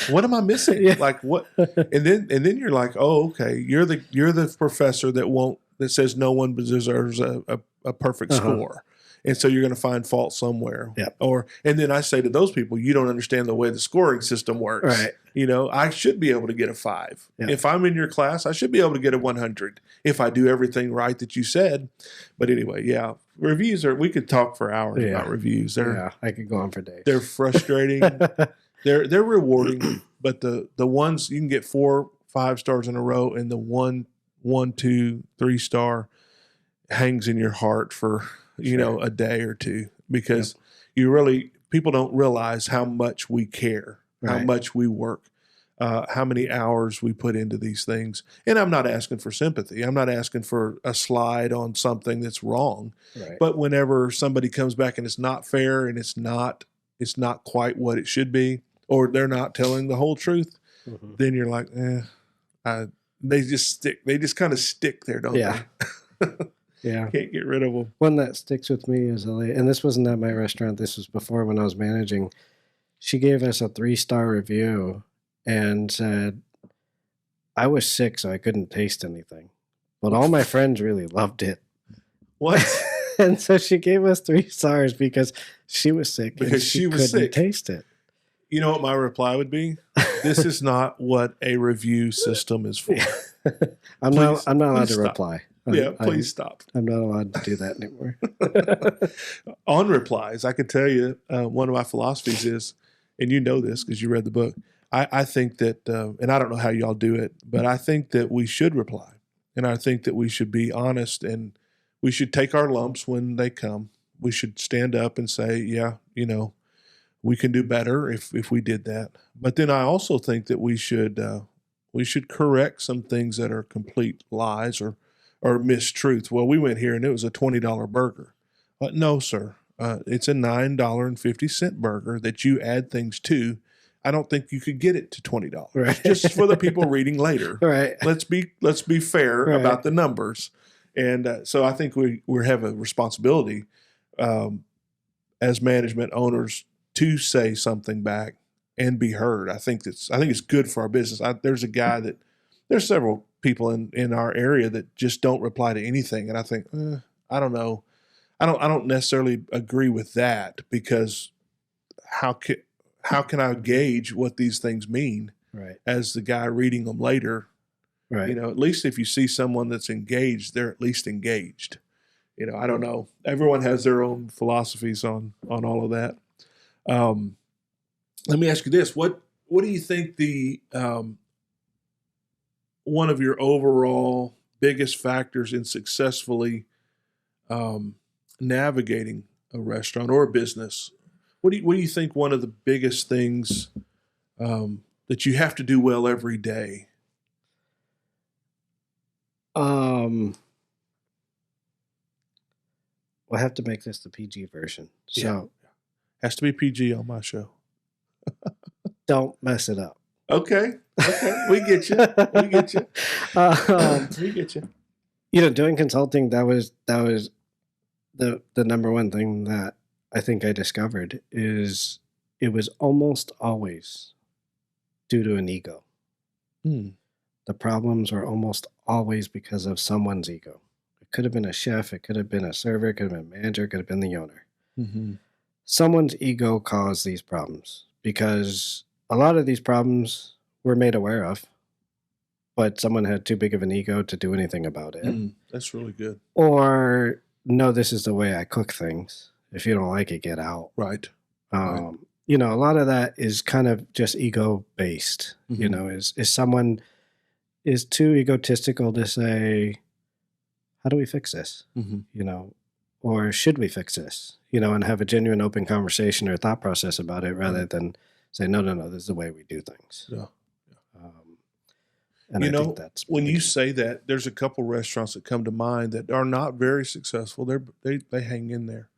A: what am I missing?
B: Yeah.
A: Like what? And then you're like, oh, okay. You're the professor that says no one deserves a perfect score. And so you're going to find fault somewhere.
B: Yep.
A: And then I say to those people, you don't understand the way the scoring system works.
B: Right.
A: You know, I should be able to get a 5.
B: Yep.
A: If I'm in your class, I should be able to get a 100 if I do everything right that you said. But anyway, yeah, reviews we could talk for hours about reviews.
B: I could go on for days.
A: They're frustrating. They're rewarding, but the ones you can get 4, 5 stars in a row, and the 1, 2, 3 star hangs in your heart for a day or two, because people don't realize how much we care, how much we work, how many hours we put into these things. And I'm not asking for sympathy. I'm not asking for a slide on something that's wrong.
B: Right.
A: But whenever somebody comes back and it's not fair and it's not quite what it should be, or they're not telling the whole truth, then you're like, they just kind of stick there, don't they?
B: Yeah.
A: Can't get rid of them.
B: One that sticks with me is and this wasn't at my restaurant. This was before, when I was managing. She gave us a 3-star review and said, I was sick, so I couldn't taste anything, but all my friends really loved it.
A: What?
B: And so she gave us 3 stars because she was sick.
A: Because
B: and
A: she was
B: couldn't
A: sick.
B: taste it.
A: You know what my reply would be? This is not what a review system is for.
B: I'm not allowed to
A: stop.
B: reply.
A: Please stop.
B: I'm not allowed to do that anymore.
A: On replies, I can tell you one of my philosophies is, and you know this because you read the book, I think that, and I don't know how y'all do it, but I think that we should reply. And I think that we should be honest, and we should take our lumps when they come. We should stand up and say, yeah, we can do better if we did that. But then I also think that we should correct some things that are complete lies or mistruths. Well, we went here and it was a $20 burger. No, sir. It's a $9.50 burger that you add things to. I don't think you could get it to $20.
B: Right.
A: Just for the people reading later.
B: Right.
A: Let's be fair about the numbers. And so I think we have a responsibility as management owners to say something back and be heard. I think it's good for our business. There's several people in our area that just don't reply to anything, and I think I don't know. I don't necessarily agree with that, because how can I gauge what these things mean as the guy reading them later? Right. At least if you see someone that's engaged, they're at least engaged. I don't know. Everyone has their own philosophies on all of that. Let me ask you this: What do you think the one of your overall biggest factors in successfully navigating a restaurant or a business? What do you think one of the biggest things that you have to do well every day?
B: We'll have to make this the PG version. So
A: has to be PG on my show.
B: Don't mess it up.
A: Okay. We get you. We get you. We get you.
B: Doing consulting, that was the number one thing that I think I discovered is it was almost always due to an ego. The problems were almost always because of someone's ego. It could have been a chef, it could have been a server, it could have been a manager, it could have been the owner. Someone's ego caused these problems, because a lot of these problems we're made aware of, but someone had too big of an ego to do anything about it.
A: That's really good.
B: Or, no, this is the way I cook things. If you don't like it, get out.
A: Right.
B: A lot of that is kind of just ego based. Is someone is too egotistical to say, how do we fix this? Or should we fix this? And have a genuine open conversation or thought process about it, rather than say, no, this is the way we do things.
A: Yeah.
B: And I think that's
A: when you say that, there's a couple restaurants that come to mind that are not very successful. They hang in there,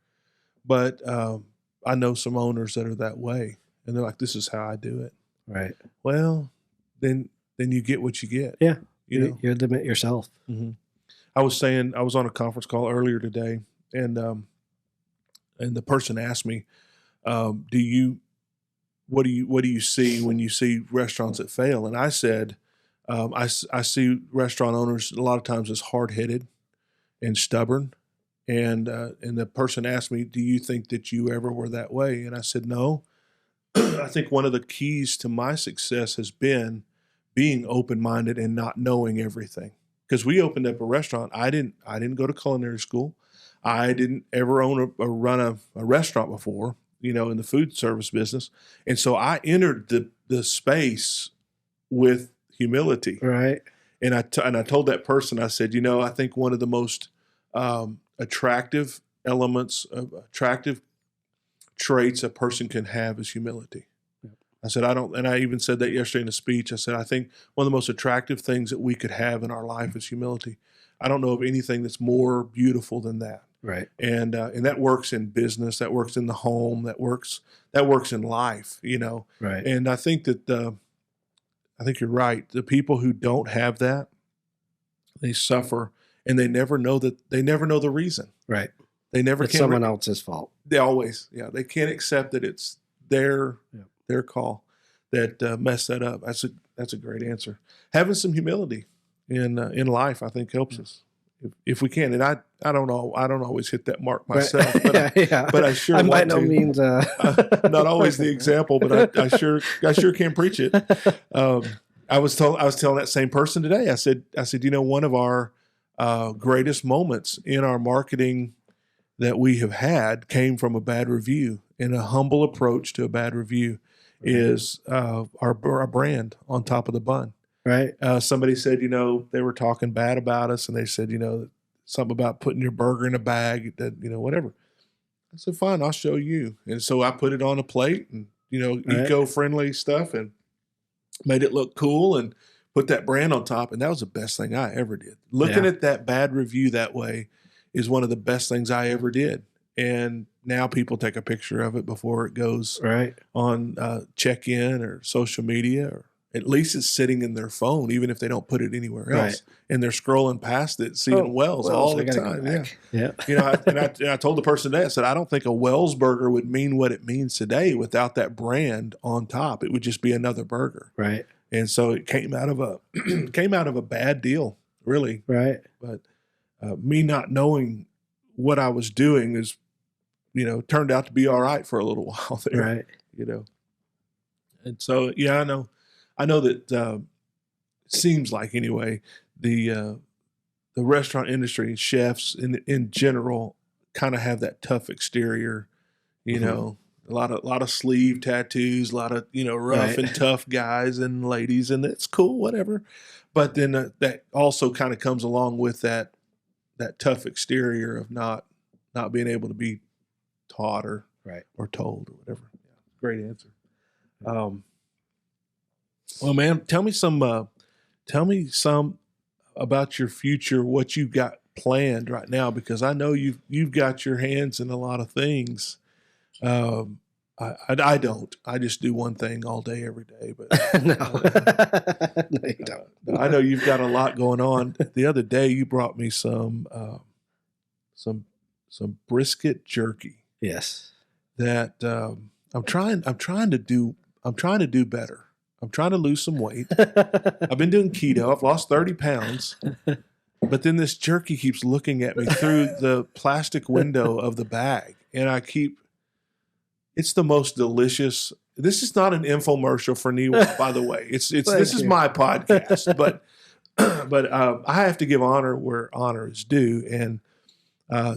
A: but I know some owners that are that way, and they're like, "This is how I do it."
B: Right.
A: Well, then you get what you get.
B: Yeah.
A: You
B: limit yourself.
A: Mm-hmm. I was on a conference call earlier today, and the person asked me, what do you see when you see restaurants that fail? And I said, I see restaurant owners a lot of times as hard-headed and stubborn. And the person asked me, do you think that you ever were that way? And I said, no. I think one of the keys to my success has been being open-minded and not knowing everything. Because we opened up a restaurant. I didn't go to culinary school. I didn't ever own or run a restaurant before, in the food service business. And so I entered the space with humility.
B: Right.
A: And I told that person, I said, I think one of the most attractive traits a person can have is humility. Yep. I said, and I even said that yesterday in a speech. I said, I think one of the most attractive things that we could have in our life is humility. I don't know of anything that's more beautiful than that.
B: Right.
A: And that works in business, that works in the home, that works in life,
B: Right.
A: And I think that, I think you're right. The people who don't have that, they suffer, and they never know the reason.
B: Right.
A: They never
B: it's someone else's fault.
A: They always, they can't accept that it's their call that messed that up. That's a great answer. Having some humility in life, I think, helps us if we can. And I don't know, I don't always hit that mark myself, but but I sure
B: I'm
A: want
B: by no
A: to.
B: means
A: Not always the example, but I sure can preach it. I was telling that same person today. I said, one of our greatest moments in our marketing that we have had came from a bad review, and a humble approach to a bad review is our brand on top of the bun.
B: Right.
A: Somebody said, they were talking bad about us, and they said, something about putting your burger in a bag, that, whatever. I said, fine, I'll show you. And so I put it on a plate and, eco-friendly stuff, and made it look cool and put that brand on top. And that was the best thing I ever did. Looking at that bad review that way is one of the best things I ever did. And now people take a picture of it before it goes on check-in or social media, or at least it's sitting in their phone, even if they don't put it anywhere else. Right. And they're scrolling past it, seeing Wells all the time. Yeah. I told the person today, I said, I don't think a Wells burger would mean what it means today without that brand on top. It would just be another burger.
B: Right.
A: And so it came out of a bad deal, really.
B: Right.
A: But me not knowing what I was doing is, turned out to be all right for a little while there.
B: Right.
A: And so, I know that seems like, anyway, the restaurant industry and chefs in general kind of have that tough exterior, a lot of sleeve tattoos, a lot of, rough and tough guys and ladies, and it's cool, whatever. But then that also kind of comes along with that tough exterior of not being able to be taught or told or whatever. Yeah, great answer. Well, man, tell me some about your future, what you've got planned right now, because I know you've got your hands in a lot of things. I don't. I just do one thing all day, every day. But
B: no, no, you don't.
A: I know you've got a lot going on. The other day, you brought me some brisket jerky.
B: Yes.
A: That I'm trying to do better. I'm trying to lose some weight. I've been doing keto. I've lost 30 pounds. But then this jerky keeps looking at me through the plastic window of the bag. And it's the most delicious. This is not an infomercial for Niwa, by the way. This is my podcast. But I have to give honor where honor is due. And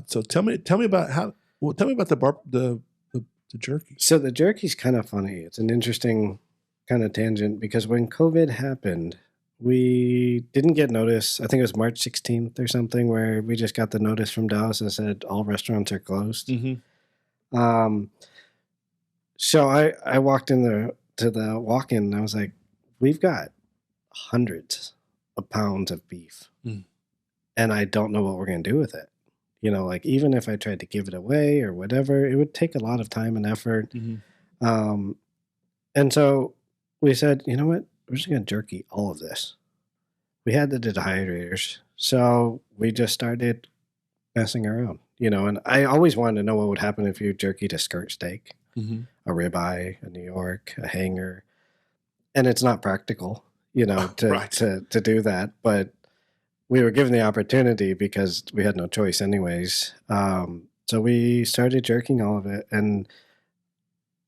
A: so tell me about the jerky.
B: So the jerky's kind of funny. It's an interesting kind of tangent, because when COVID happened, we didn't get notice. I think it was March 16th or something, where we just got the notice from Dallas that said all restaurants are closed.
A: Mm-hmm.
B: So I walked into to the walk-in and I was like, we've got hundreds of pounds of beef and I don't know what we're going to do with it. You know, like even if I tried to give it away or whatever, it would take a lot of time and effort. And so we said, you know what? We're just going to jerky all of this. We had the dehydrators. So we just started messing around, you know, and I always wanted to know what would happen if you jerkied a skirt steak, a ribeye, a New York, a hanger. And it's not practical, you know, to do that. But we were given the opportunity because we had no choice anyways. So we started jerking all of it and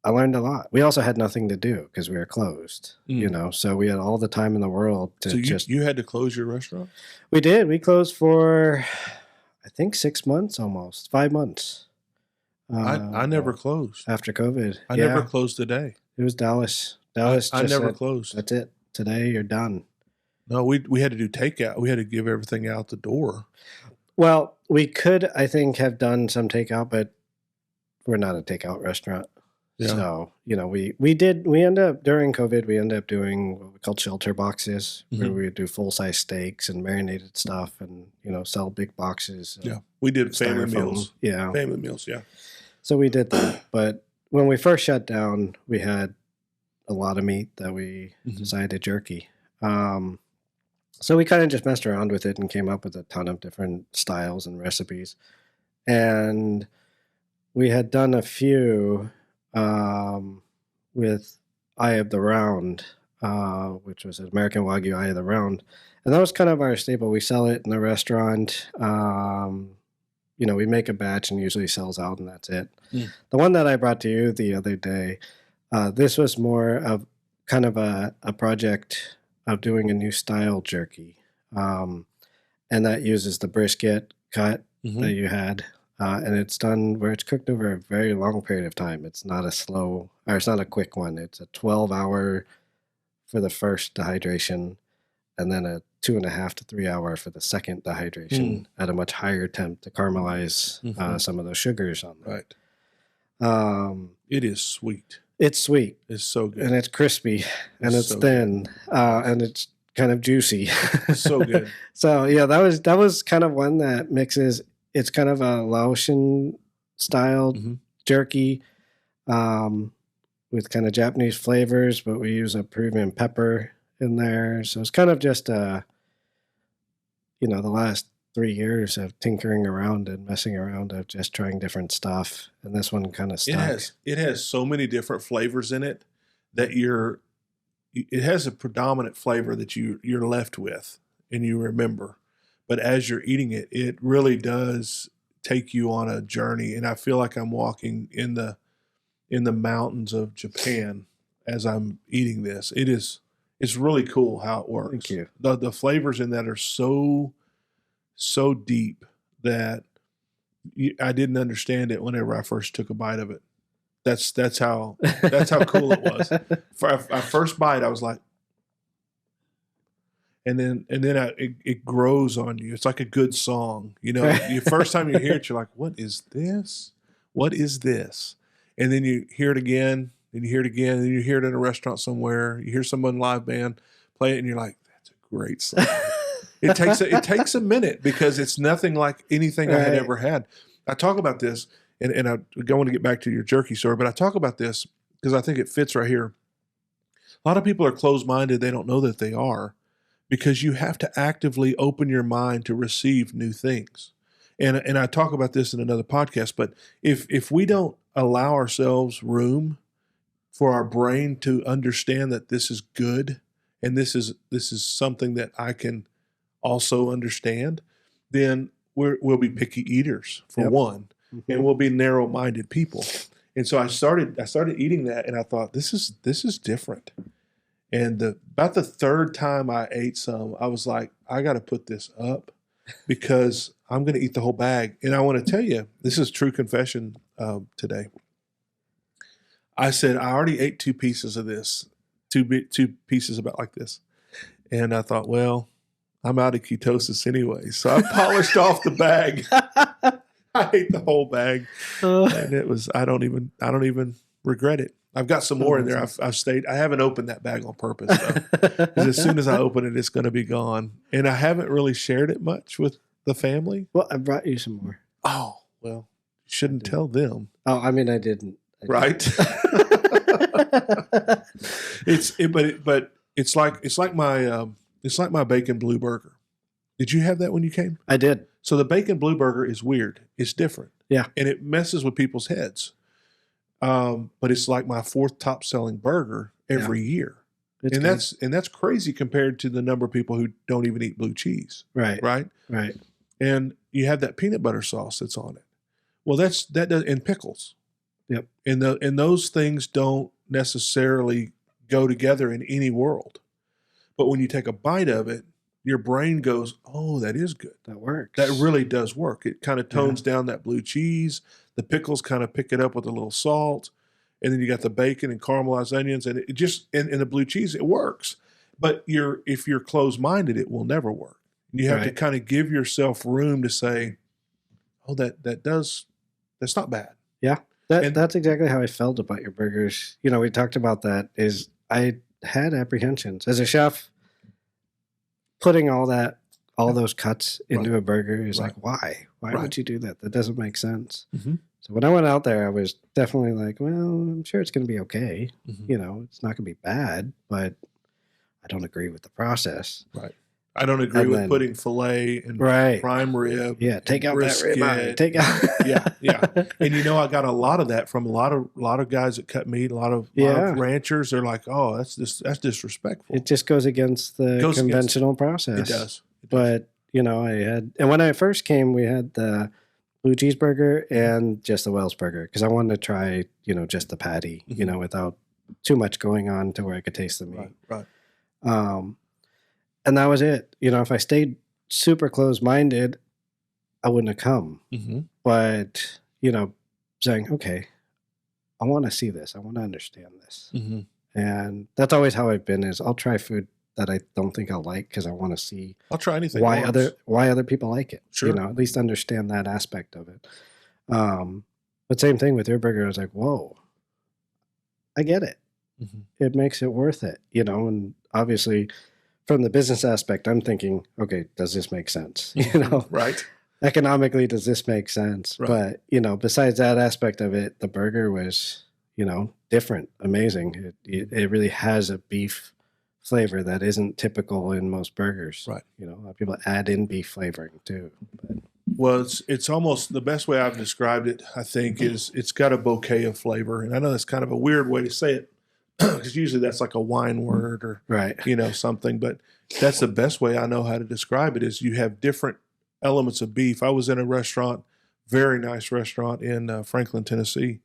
B: I learned a lot. We also had nothing to do because we were closed, you know, so we had all the time in the world to
A: you had to close your restaurant?
B: We did. We closed for, I think 6 months almost, 5 months.
A: I never closed.
B: After COVID.
A: I never closed a day.
B: It was Dallas. Dallas
A: I
B: just
A: never
B: said,
A: closed.
B: That's it. Today you're done.
A: No, we had to do takeout. We had to give everything out the door.
B: Well, we could, I think, have done some takeout, but we're not a takeout restaurant. Yeah. So, you know, we ended up, during COVID, we ended up doing what we called shelter boxes, where we would do full-size steaks and marinated stuff and, you know, sell big boxes.
A: Yeah, we did family meals.
B: Yeah.
A: Family meals, yeah.
B: So we did that. But when we first shut down, we had a lot of meat that we decided to jerky. So we kind of just messed around with it and came up with a ton of different styles and recipes. And we had done a few with Eye of the Round, which was an American Wagyu Eye of the Round. And that was kind of our staple. We sell it in the restaurant. You know, we make a batch and usually sells out and that's it. The one that I brought to you the other day, this was more of kind of a project of doing a new style jerky. And that uses the brisket cut that you had. And it's done where it's cooked over a very long period of time. It's not it's not a quick one. It's a 12-hour for the first dehydration and then a 2.5 to 3 hour for the second dehydration at a much higher temp to caramelize some of those sugars on them.
A: Right. It is sweet.
B: It's sweet.
A: It's so good.
B: And it's crispy and it's so thin and it's kind of juicy.
A: So good.
B: So yeah, that was kind of one that mixes. It's kind of a Laotian style jerky with kind of Japanese flavors, but we use a Peruvian pepper in there. So it's kind of just the last 3 years of tinkering around and messing around of just trying different stuff. And this one kind of stuck.
A: It has so many different flavors in it that it has a predominant flavor that you're left with and you remember. But as you're eating it, it really does take you on a journey. And I feel like I'm walking in the mountains of Japan as I'm eating this. It's really cool how it works.
B: Thank you.
A: The flavors in that are so deep that I didn't understand it whenever I first took a bite of it. That's how cool it was. For our first bite, I was like, and then it grows on you. It's like a good song, you know. The first time you hear it, you're like, "What is this? What is this?" And then you hear it again, and you hear it again, and you hear it in a restaurant somewhere. You hear someone live band play it, and you're like, "That's a great song." It takes a minute because it's nothing like anything I had ever had. I talk about this, and I don't want to get back to your jerky story, but I talk about this because I think it fits right here. A lot of people are closed-minded; they don't know that they are. Because you have to actively open your mind to receive new things. And I talk about this in another podcast, but if we don't allow ourselves room for our brain to understand that this is good and this is something that I can also understand, then we'll be picky eaters for one, and we'll be narrow-minded people. And so I started eating that, and I thought this is different. And about the third time I ate some, I was like, I got to put this up because I'm going to eat the whole bag. And I want to tell you, this is true confession today. I said, I already ate 2 pieces of this, two pieces about like this. And I thought, well, I'm out of ketosis anyway. So I polished off the bag. I ate the whole bag. And it was, I don't even regret it. I've got some more in there. I've stayed. I haven't opened that bag on purpose though, because as soon as I open it, it's going to be gone. And I haven't really shared it much with the family.
B: Well, I brought you some more.
A: Oh well, you shouldn't tell them.
B: Oh, I mean, I didn't.
A: Right. But it's like my bacon blue burger. Did you have that when you came?
B: I did.
A: So the bacon blue burger is weird. It's different.
B: Yeah.
A: And it messes with people's heads. But it's like my fourth top selling burger every year.
B: It's
A: and
B: good.
A: that's crazy compared to the number of people who don't even eat blue cheese.
B: Right.
A: Right.
B: Right.
A: And you have that peanut butter sauce that's on it. Well, that does, and pickles.
B: Yep.
A: And those things don't necessarily go together in any world. But when you take a bite of it, your brain goes, oh, that is good.
B: That works.
A: That really does work. It kind of tones down that blue cheese. The pickles kind of pick it up with a little salt. And then you got the bacon and caramelized onions. And it just, and the blue cheese, it works. But if you're closed-minded, it will never work. You have to kind of give yourself room to say, oh, that's not bad.
B: Yeah. That's exactly how I felt about your burgers. You know, we talked about that. Is I had apprehensions as a chef. Putting all those cuts into a burger is like, why? Why would you do that? That doesn't make sense.
A: Mm-hmm.
B: So when I went out there, I was definitely like, well, I'm sure it's going to be okay.
A: Mm-hmm.
B: You know, it's not going to be bad, but I don't agree with the process.
A: Right. I don't agree with putting filet and prime rib.
B: Yeah, take out
A: brisket.
B: that rib eye. Take out.
A: yeah. And you know, I got a lot of that from a lot of guys that cut meat. A lot of ranchers. They're like, oh, that's disrespectful.
B: It just goes against the conventional process.
A: It does.
B: But you know, and when I first came, we had the blue cheeseburger and just the Wells burger because I wanted to try, you know, just the patty, you know, without too much going on to where I could taste the meat.
A: Right.
B: And that was it. You know, if I stayed super close-minded, I wouldn't have come.
A: Mm-hmm.
B: But, you know, saying, okay, I want to see this. I want to understand this.
A: Mm-hmm.
B: And that's always how I've been is I'll try food that I don't think I'll like because I want to see
A: I'll try anything
B: why other people like it.
A: Sure.
B: You know, at least understand that aspect of it. But same thing with your burger. I was like, whoa, I get it.
A: Mm-hmm.
B: It makes it worth it, you know, and obviously from the business aspect, I'm thinking, okay, does this make sense? You know,
A: right.
B: Economically, does this make sense?
A: Right.
B: But, you know, besides that aspect of it, the burger was, you know, different, amazing. It really has a beef flavor that isn't typical in most burgers.
A: Right.
B: You know, a lot of people add in beef flavoring too. But.
A: Well, it's almost the best way I've described it, I think, is it's got a bouquet of flavor. And I know that's kind of a weird way to say it because usually that's like a wine word or, you know, something. But that's the best way I know how to describe it is you have different elements of beef. I was in a restaurant, very nice restaurant in Franklin, Tennessee,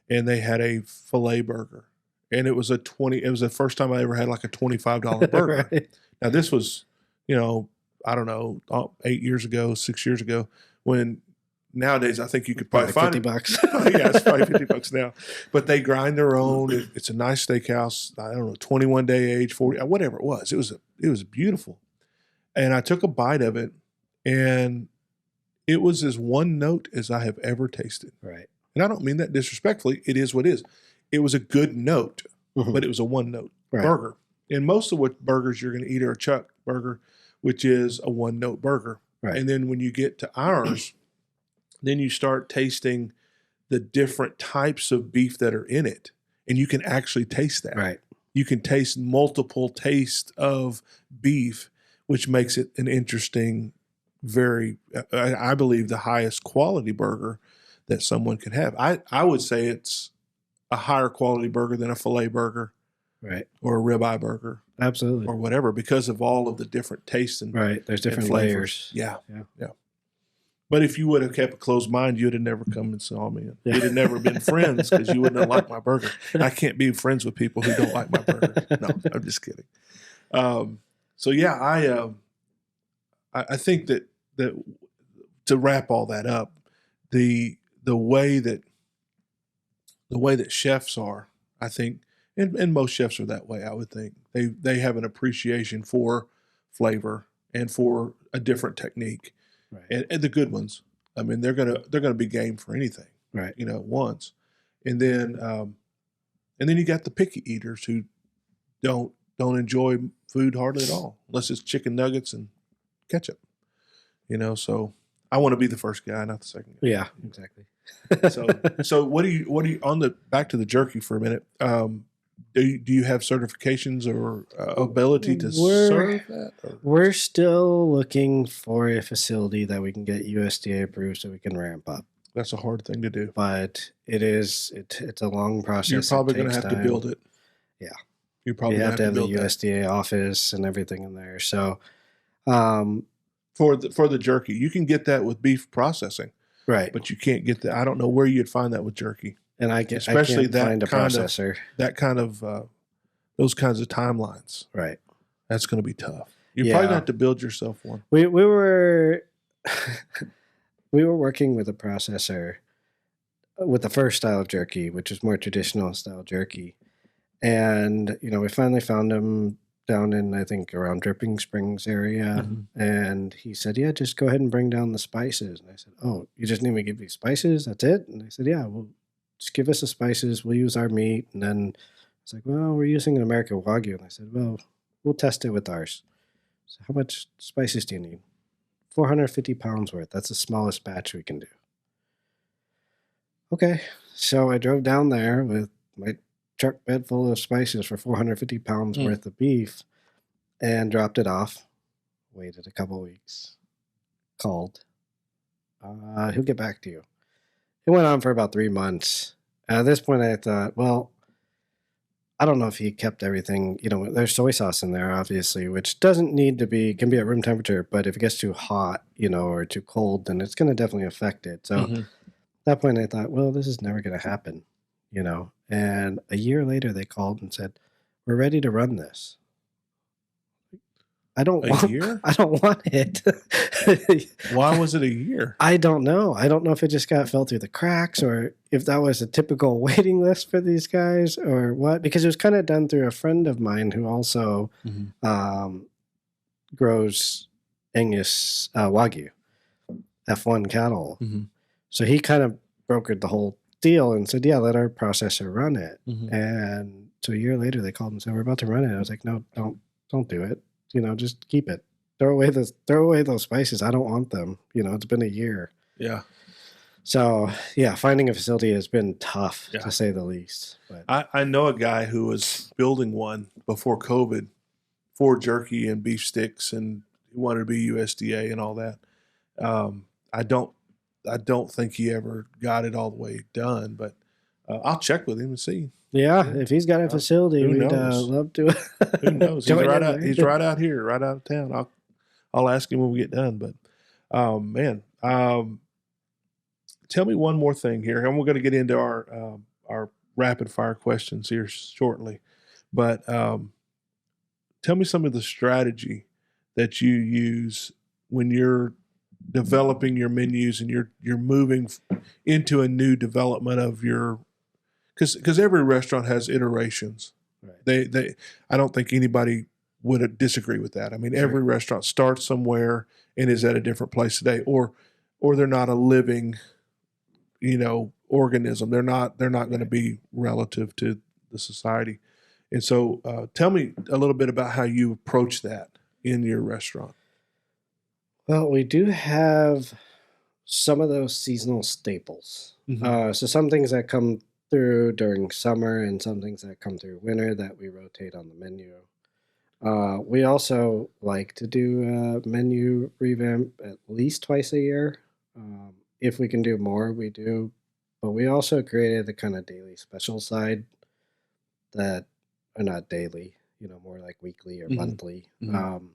A: and they had a filet burger. And it was the first time I ever had like a $25 burger. Right. Now this was, you know, I don't know, 8 years ago, 6 years ago, when nowadays I think you could probably find
B: $50.
A: Yeah, it's probably $50 now. But they grind their own. It's a nice steakhouse. I don't know, 21 day age, 40, whatever it was. It was beautiful. And I took a bite of it, and it was as one note as I have ever tasted.
B: Right.
A: And I don't mean that disrespectfully. It is what it is. It was a good note, but it was a one note burger. And most of what burgers you're going to eat are a chuck burger, which is a one note burger.
B: Right.
A: And then when you get to ours, then you start tasting the different types of beef that are in it. And you can actually taste that.
B: Right.
A: You can taste multiple tastes of beef, which makes it an interesting, I believe, the highest quality burger that someone could have. I would say it's a higher quality burger than a filet burger.
B: Right.
A: Or a ribeye burger.
B: Absolutely.
A: Or whatever, because of all of the different tastes and
B: there's different layers.
A: Yeah. But if you would have kept a closed mind, you'd have never come and saw me. We'd have never been friends because you wouldn't have liked my burger. I can't be friends with people who don't like my burger. No, I'm just kidding. So yeah, I think that to wrap all that up, the way that chefs are, I think. And most chefs are that way, I would think. They have an appreciation for flavor and for a different technique. Right. And the good ones, I mean, they're gonna be game for anything.
B: Right.
A: You know, once. And then And then you got the picky eaters who don't enjoy food hardly at all, unless it's chicken nuggets and ketchup. So I want to be the first guy, not the second guy.
B: Yeah, exactly.
A: So what do you on the back to the jerky for a minute? Do you have certifications or ability to serve that? Or?
B: We're still looking for a facility that we can get USDA approved so we can ramp up.
A: That's a hard thing to do.
B: But it's a long process.
A: You're probably going to have to build it.
B: Yeah.
A: You probably
B: have to have the
A: build
B: USDA office and everything in there. So
A: for the jerky, you can get that with beef processing.
B: Right.
A: But you can't get that. I don't know where you'd find that with jerky.
B: And I can't find a processor.
A: Those kinds of timelines.
B: Right.
A: That's going to be tough. You're probably going to have to build yourself one.
B: We were we were working with a processor with the first style of jerky, which is more traditional style jerky. And, we finally found him down in, I think, around Dripping Springs area. Mm-hmm. And he said, yeah, just go ahead and bring down the spices. And I said, oh, you just need me to give you spices? That's it? And I said, yeah, well, just give us the spices. We'll use our meat. And then it's like, well, we're using an American Wagyu. And I said, well, we'll test it with ours. So how much spices do you need? 450 pounds worth. That's the smallest batch we can do. Okay. So I drove down there with my truck bed full of spices for 450 pounds worth of beef and dropped it off. Waited a couple weeks. Called. He'll get back to you. It went on for about 3 months. At this point, I thought, well, I don't know if he kept everything. There's soy sauce in there, obviously, which doesn't need to be, can be at room temperature, but if it gets too hot, or too cold, then it's going to definitely affect it. So at that point, I thought, well, this is never going to happen, And a year later, they called and said, we're ready to run this. I don't want it.
A: Why was it a year?
B: I don't know. I don't know if it just fell through the cracks or if that was a typical waiting list for these guys or what, because it was kind of done through a friend of mine who also grows Angus Wagyu, F1 cattle. Mm-hmm. So he kind of brokered the whole deal and said, yeah, let our processor run it. Mm-hmm. And so a year later they called and said, we're about to run it. I was like, no, don't do it. Just keep it. Throw away those spices. I don't want them. It's been a year.
A: Yeah.
B: So yeah, finding a facility has been tough to say the least. But
A: I know a guy who was building one before COVID for jerky and beef sticks, and he wanted to be USDA and all that. I don't think he ever got it all the way done, but I'll check with him and see.
B: Yeah, if he's got a facility, we'd love to.
A: Who knows? He's right out here, right out of town. I'll ask him when we get done. But tell me one more thing here, and we're going to get into our rapid fire questions here shortly. But tell me some of the strategy that you use when you're developing your menus and you're moving into a new development of your. Because every restaurant has iterations. Right. They I don't think anybody would disagree with that. I mean, every restaurant starts somewhere and is at a different place today, or they're not a living, organism. They're not going to be relative to the society. And so, tell me a little bit about how you approach that in your restaurant.
B: Well, we do have some of those seasonal staples. Mm-hmm. So some things that come through during summer and some things that come through winter that we rotate on the menu. We also like to do a menu revamp at least twice a year. If we can do more, we do. But we also created the kind of daily special side that are not daily, more like weekly or monthly. Mm-hmm.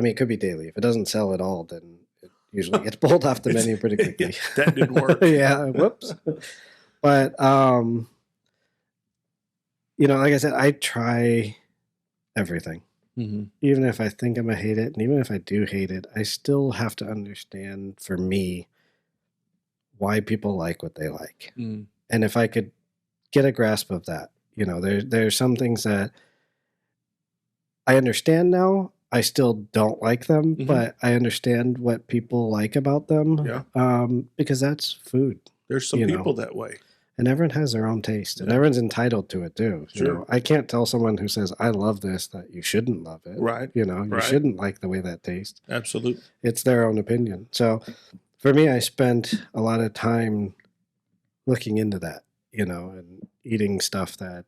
B: It could be daily. If it doesn't sell at all, then it usually gets pulled off the menu pretty quickly.
A: That didn't work.
B: Yeah, whoops. But, like I said, I try everything. Mm-hmm. Even if I think I'm going to hate it, and even if I do hate it, I still have to understand, for me, why people like what they like. Mm. And if I could get a grasp of that, there's some things that I understand now. I still don't like them, but I understand what people like about them. Yeah. Because that's food.
A: There's some people that way.
B: And everyone has their own taste, and
A: Yeah.
B: everyone's entitled to it too. You
A: Sure.
B: know, I can't tell someone who says I love this that you shouldn't love it.
A: Right.
B: You know, you
A: Right.
B: shouldn't like the way that tastes.
A: Absolutely.
B: It's their own opinion. So for me, I spent a lot of time looking into that, you know, and eating stuff that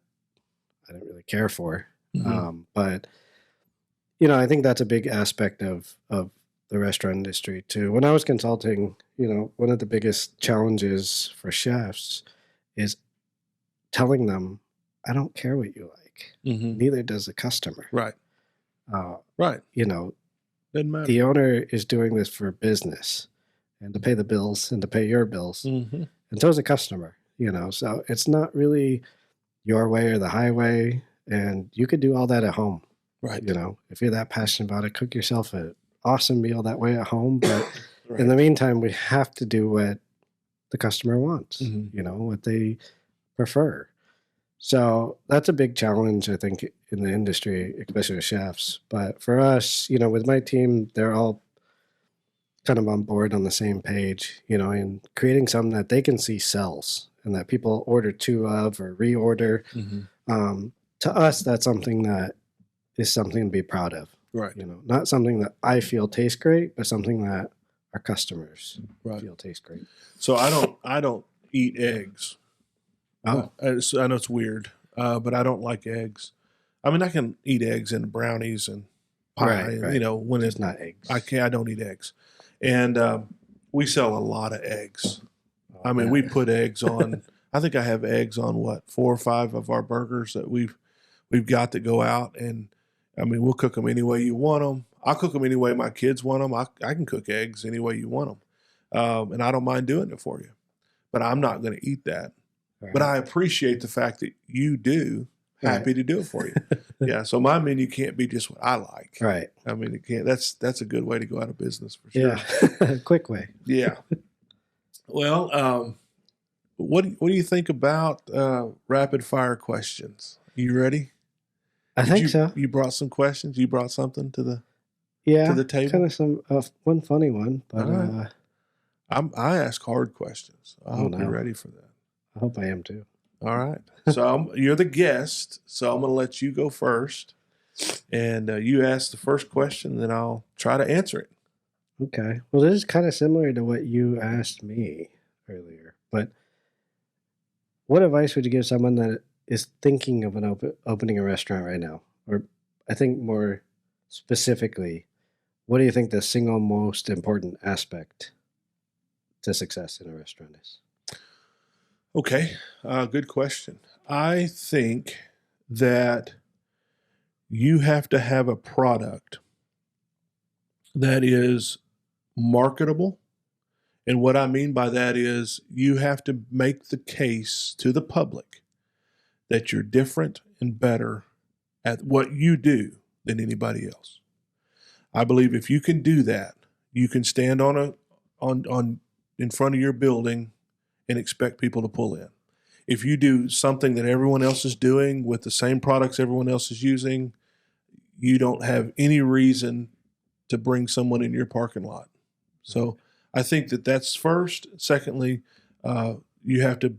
B: I didn't really care for. But you know, I think that's a big aspect of the restaurant industry too. When I was consulting, you know, one of the biggest challenges for chefs is telling them, I don't care what you like. Neither does the customer.
A: Right.
B: Uh,
A: Right.
B: you know,
A: Doesn't matter.
B: the owner is doing this for business and to pay the bills and to pay your bills. And so is the customer, you know. So it's not really your way or the highway. And you could do all that at home.
A: Right.
B: You know, if you're that passionate about it, cook yourself an awesome meal that way at home. But
A: Right.
B: in the meantime, we have to do what the customer wants,
A: Mhm.
B: you know, what they prefer. So that's a big challenge, I think, in the industry, especially with chefs. But for us, you know, with my team, they're all kind of on board on the same page, you know, and creating something that they can see sells and that people order two of or reorder. To us, that's something that is something to be proud of.
A: Right.
B: You know, not something that I feel tastes great, but something that our customers
A: Right.
B: feel tastes great.
A: So I don't eat eggs.
B: Oh,
A: I know it's weird, but I don't like eggs. I mean, I can eat eggs in brownies and pie.
B: Right,
A: and,
B: right.
A: You know, when
B: it's
A: it's
B: not eggs.
A: I don't eat eggs, and we sell a lot of eggs. I mean,
B: Yeah.
A: we put eggs on. I think I have eggs on 4 or 5 of our burgers that we've got to go out, and I mean, we'll cook them any way you want them. I'll cook them any way my kids want them. I can cook eggs any way you want them, and I don't mind doing it for you. But I'm not going to eat that.
B: Right.
A: But I appreciate the fact that you do. Happy to do it for you. Yeah. So my menu can't be just what I like.
B: Right.
A: I mean, it can't. That's a good way to go out of business for sure.
B: Yeah. Quick way.
A: Yeah. Well, what do you think about rapid fire questions? You ready?
B: I think so.
A: You brought some questions. You brought something to the
B: Yeah.
A: the table?
B: Kind of some one funny one, but
A: All right. I ask hard questions. I hope
B: no.
A: you're ready for that.
B: I hope I am too.
A: All right. So you're the guest, so I'm going to let you go first, and you ask the first question, then I'll try to answer it.
B: Okay. Well, this is kind of similar to what you asked me earlier, but what advice would you give someone that is thinking of opening a restaurant right now? Or I think more specifically, what do you think the single most important aspect to success in a restaurant is?
A: Okay, good question. I think that you have to have a product that is marketable. And what I mean by that is you have to make the case to the public that you're different and better at what you do than anybody else. I believe if you can do that, you can stand on in front of your building and expect people to pull in. If you do something that everyone else is doing with the same products everyone else is using, you don't have any reason to bring someone in your parking lot. So I think that's first. Secondly, you have to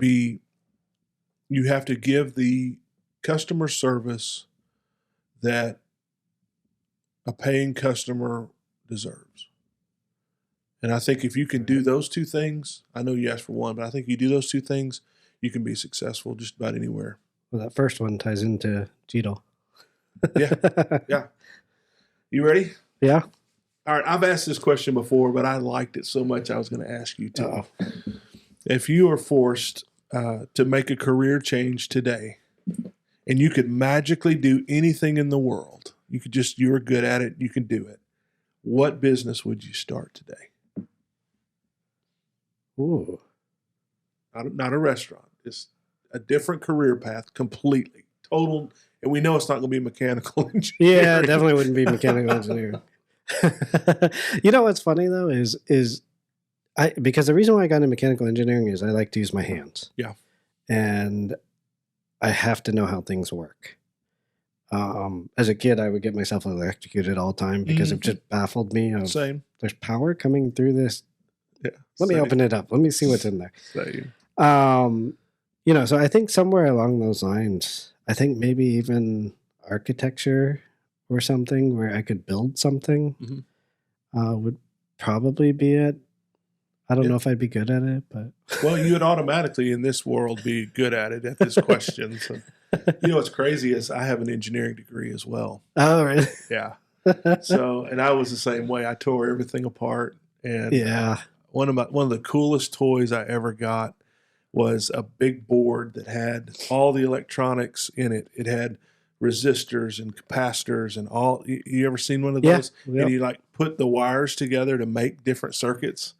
A: give the customer service that a paying customer deserves. And I think if you can do those two things, I know you asked for one, but I think you do those two things, you can be successful just about anywhere.
B: Well, that first one ties into Cheeto.
A: Yeah. Yeah. You ready?
B: Yeah.
A: All right. I've asked this question before, but I liked it so much I was going to ask you too.
B: Uh-oh.
A: If you are forced to make a career change today and you could magically do anything in the world, you're good at it, you can do it. What business would you start today?
B: Ooh.
A: Not a restaurant. It's a different career path completely. Total. And we know it's not going to be mechanical engineering.
B: Yeah, it definitely wouldn't be mechanical engineering. You know what's funny though is because the reason why I got into mechanical engineering is I like to use my hands.
A: Yeah.
B: And I have to know how things work. As a kid, I would get myself electrocuted all the time because it just baffled me.
A: Same.
B: There's power coming through this.
A: Yeah.
B: Let me open it up. Let me see what's in there.
A: Same.
B: So I think somewhere along those lines, I think maybe even architecture or something where I could build something would probably be it. I don't know if I'd be good at it, but
A: well, you would automatically in this world be good at it at this question. So, what's crazy is I have an engineering degree as well.
B: Oh, really?
A: Yeah. So, and I was the same way. I tore everything apart, and
B: Yeah.
A: one of the coolest toys I ever got was a big board that had all the electronics in it. It had resistors and capacitors and all. You ever seen one of those?
B: Yeah.
A: And you like put the wires together to make different circuits.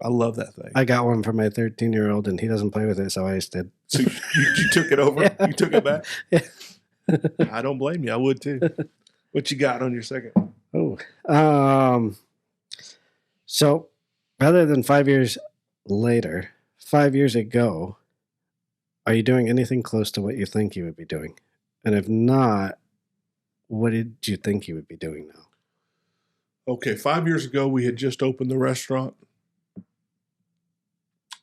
A: I love that thing.
B: I got one for my 13-year-old, and he doesn't play with it, so I just did.
A: So you took it over?
B: Yeah.
A: You took it back?
B: Yeah.
A: I don't blame you. I would too. What you got on your second?
B: Oh, so rather than 5 years later, 5 years ago, are you doing anything close to what you think you would be doing? And if not, what did you think you would be doing now?
A: Okay, 5 years ago, we had just opened the restaurant.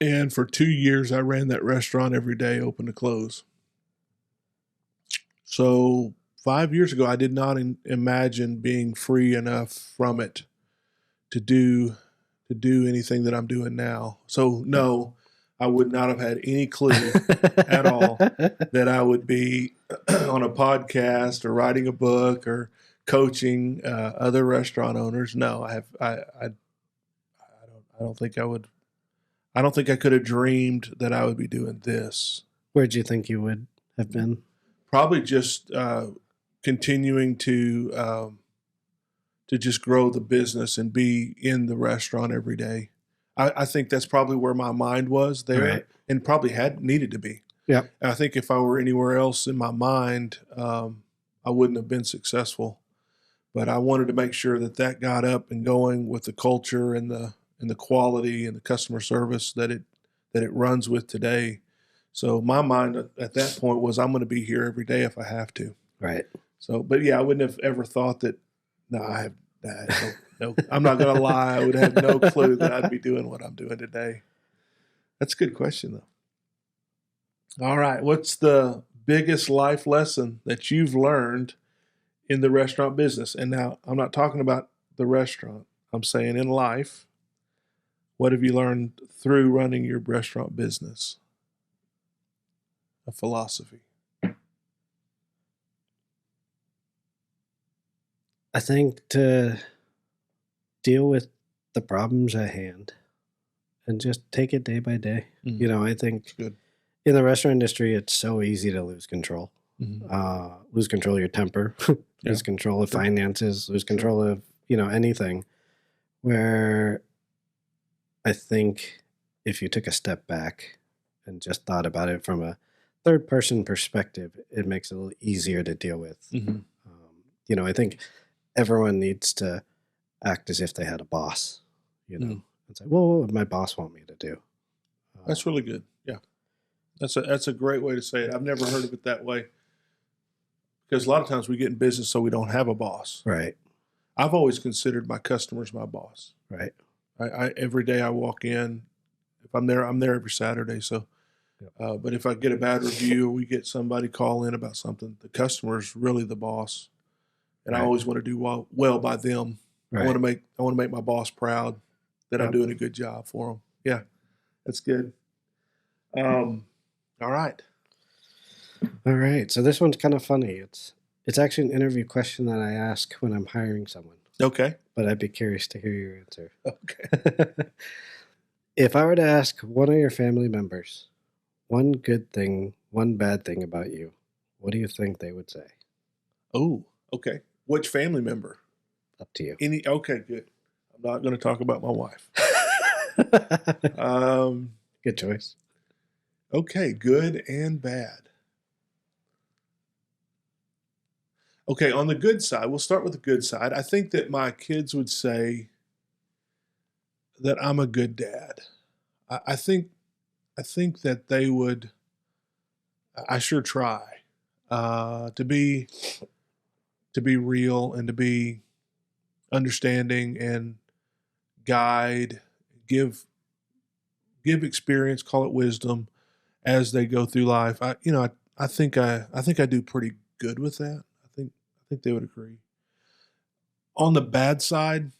A: And for 2 years, I ran that restaurant every day, open to close. So 5 years ago, I did not imagine being free enough from it to do anything that I'm doing now. So no, I would not have had any clue at all that I would be on a podcast or writing a book or coaching other restaurant owners. No, I don't think I would. I don't think I could have dreamed that I would be doing this.
B: Where'd you think you would have been?
A: Probably just continuing to just grow the business and be in the restaurant every day. I think that's probably where my mind was there,
B: Right.
A: and probably had needed to be.
B: Yeah.
A: And I think if I were anywhere else in my mind, I wouldn't have been successful. But I wanted to make sure that got up and going with the culture and the quality and the customer service that it runs with today. So my mind at that point was, I'm going to be here every day if I have to.
B: Right.
A: So, but yeah, I wouldn't have ever thought that. No, no, I'm not going to lie. I would have no clue that I'd be doing what I'm doing today. That's a good question, though. All right, what's the biggest life lesson that you've learned in the restaurant business? And now I'm not talking about the restaurant. I'm saying in life. What have you learned through running your restaurant business? A philosophy.
B: I think to deal with the problems at hand and just take it day by day. I think
A: good.
B: In the restaurant industry, it's so easy to lose control. Lose control of your temper, lose control of finances, lose control of, anything. Where I think if you took a step back and just thought about it from a third person perspective, it makes it a little easier to deal with. I think everyone needs to act as if they had a boss, It's like, well, what would my boss want me to do?
A: That's really good. Yeah. That's a great way to say it. I've never heard of it that way. Because a lot of times we get in business so we don't have a boss.
B: Right.
A: I've always considered my customers my boss.
B: Right.
A: I every day I walk in, if I'm there every Saturday. So, but if I get a bad review or we get somebody call in about something, the customer's really the boss, and I always want to do well by them. Right. I want to make my boss proud that I'm doing a good job for them. Yeah, that's good. All right.
B: All right. So this one's kind of funny. It's actually an interview question that I ask when I'm hiring someone.
A: Okay.
B: But I'd be curious to hear your answer.
A: Okay.
B: If I were to ask one of your family members one good thing, one bad thing about you, what do you think they would say?
A: Oh, okay. Which family member?
B: Up to you.
A: Okay, good. I'm not going to talk about my wife.
B: Good choice.
A: Okay, good and bad. Okay, on the good side, we'll start with the good side. I think that my kids would say that I'm a good dad. I think that they would. I sure try to be real and to be understanding and guide, give experience, call it wisdom, as they go through life. I think I do pretty good with that. I think they would agree. On the bad side,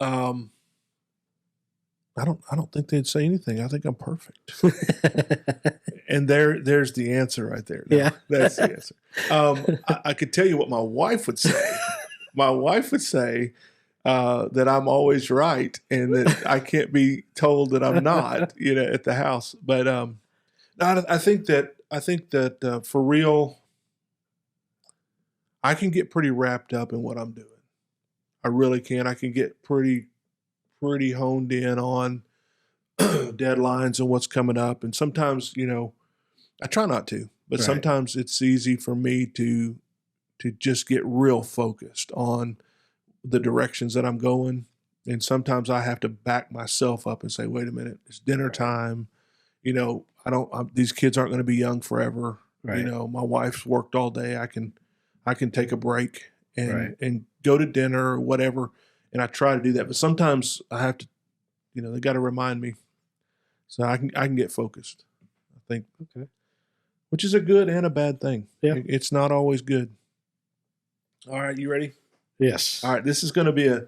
A: um, I don't think they'd say anything. I think I'm perfect. And there's the answer right there. No,
B: Yeah.
A: that's the answer. I could tell you what my wife would say. My wife would say that I'm always right and that I can't be told that I'm not, at the house. But no, I think that for real, I can get pretty wrapped up in what I'm doing. I really can. I can get pretty honed in on deadlines and what's coming up. And sometimes, I try not to, but
B: Right.
A: sometimes it's easy for me to just get real focused on the directions that I'm going. And sometimes I have to back myself up and say, wait a minute, it's dinner
B: Right.
A: time. These kids aren't going to be young forever.
B: Right.
A: My wife's worked all day. I can take a break
B: Right.
A: and go to dinner or whatever. And I try to do that. But sometimes I have to, they got to remind me. So I can get focused, I think.
B: Okay.
A: Which is a good and a bad thing.
B: Yeah.
A: It's not always good. All right, you ready?
B: Yes.
A: All right, this is going to be a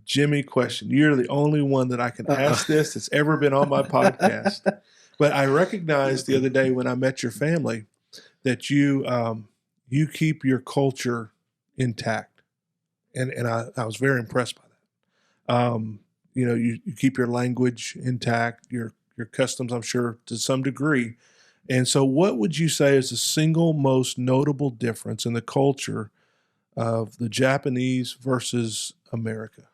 A: Jimmy question. You're the only one that I can ask this that's ever been on my podcast. But I recognized the other day when I met your family that you keep your culture intact, and I was very impressed by that. You keep your language intact, your customs, I'm sure, to some degree. And so what would you say is the single most notable difference in the culture of the Japanese versus America?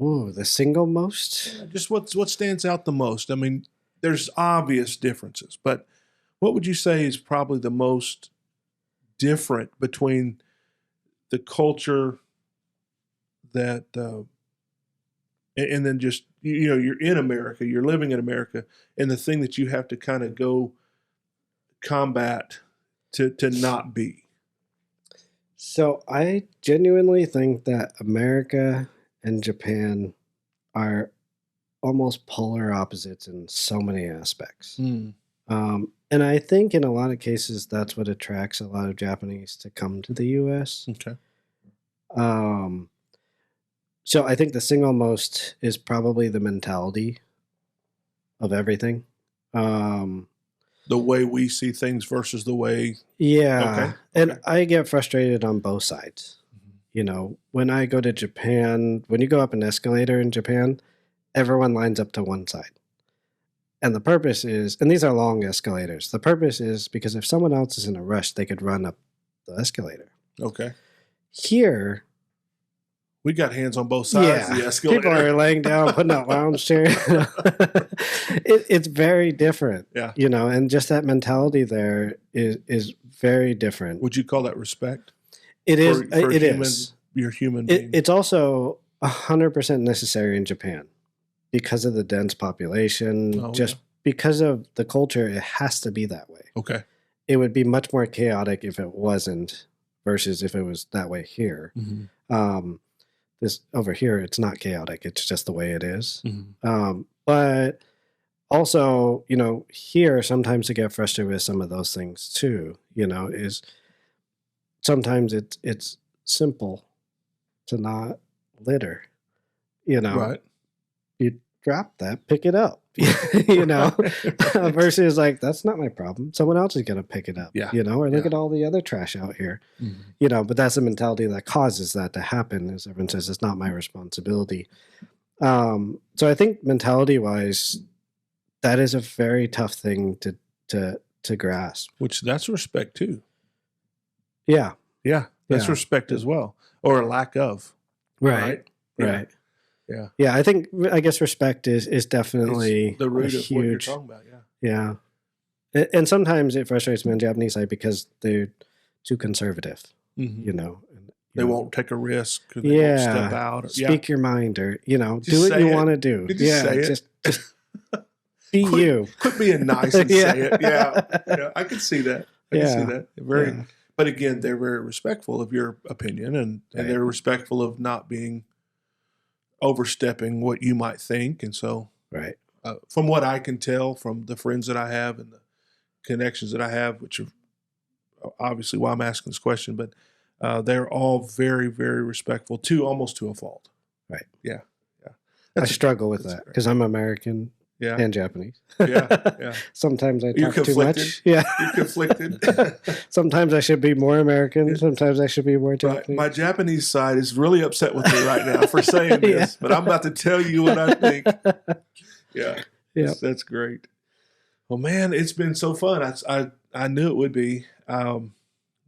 B: Ooh, the single most?
A: Just what stands out the most? I mean, there's obvious differences, but what would you say is probably the most different between the culture that and then just you're in America, you're living in America, and the thing that you have to kind of go combat to not be?
B: So I genuinely think that America and Japan are almost polar opposites in so many aspects. And I think in a lot of cases that's what attracts a lot of Japanese to come to the US.
A: Okay.
B: So I think the single most is probably the mentality of everything.
A: The way we see things versus the way.
B: Yeah.
A: Okay.
B: And I get frustrated on both sides. When I go to Japan, when you go up an escalator in Japan, everyone lines up to one side. And the purpose is, and these are long escalators, the purpose is because if someone else is in a rush, they could run up the escalator.
A: Okay.
B: Here,
A: We got hands on both sides of the escalator.
B: people are laying down, putting out lounge chairs. It's very different.
A: Yeah.
B: And just that mentality there is very different.
A: Would you call that respect?
B: It is.
A: For
B: It is.
A: You're human being.
B: It's also 100% necessary in Japan because of the dense population. Because of the culture, it has to be that way.
A: Okay.
B: It would be much more chaotic if it wasn't, versus if it was that way here.
A: Mm-hmm.
B: This over here, it's not chaotic. It's just the way it is.
A: Mm-hmm.
B: But also, here sometimes I get frustrated with some of those things too. Is sometimes it's simple to not litter.
A: Right.
B: You drop that, pick it up. Versus like, that's not my problem. Someone else is gonna pick it up.
A: Yeah.
B: Or look at all the other trash out here.
A: Mm-hmm.
B: But that's the mentality that causes that to happen, is everyone says it's not my responsibility. So I think mentality wise, that is a very tough thing to grasp.
A: Which that's respect too.
B: Yeah.
A: Yeah. That's
B: Yeah.
A: respect as well. Or a lack of.
B: Right.
A: Yeah.
B: Right.
A: Yeah.
B: Yeah. I guess respect is definitely
A: It's the root
B: a
A: of what you're
B: huge.
A: talking about. Yeah.
B: Yeah. And sometimes it frustrates me on the Japanese side because they're too conservative,
A: Mm-hmm.
B: and,
A: They won't take a risk. Or they won't step out. Or,
B: Speak your mind, or do what
A: say
B: you
A: it.
B: want to do.
A: Just say it.
B: Just be you.
A: Quit being nice and
B: Yeah.
A: say it. Yeah. I can see that. I can see that.
B: Yeah.
A: But again, they're very respectful of your opinion, and
B: Right.
A: they're respectful of not being overstepping what you might think. And so,
B: Right.
A: from what I can tell from the friends that I have and the connections that I have, which are obviously why I'm asking this question, but they're all very, very respectful almost to a fault.
B: Right.
A: Yeah. Yeah.
B: I struggle with that because I'm American and Japanese.
A: Yeah.
B: Sometimes I
A: You're
B: talk too much. Yeah.
A: You're conflicted.
B: Sometimes I should be more American. Sometimes I should be more Japanese.
A: My Japanese side is really upset with me right now for saying this, but I'm about to tell you what I think. Yeah. That's great. Well, man, it's been so fun. I knew it would be.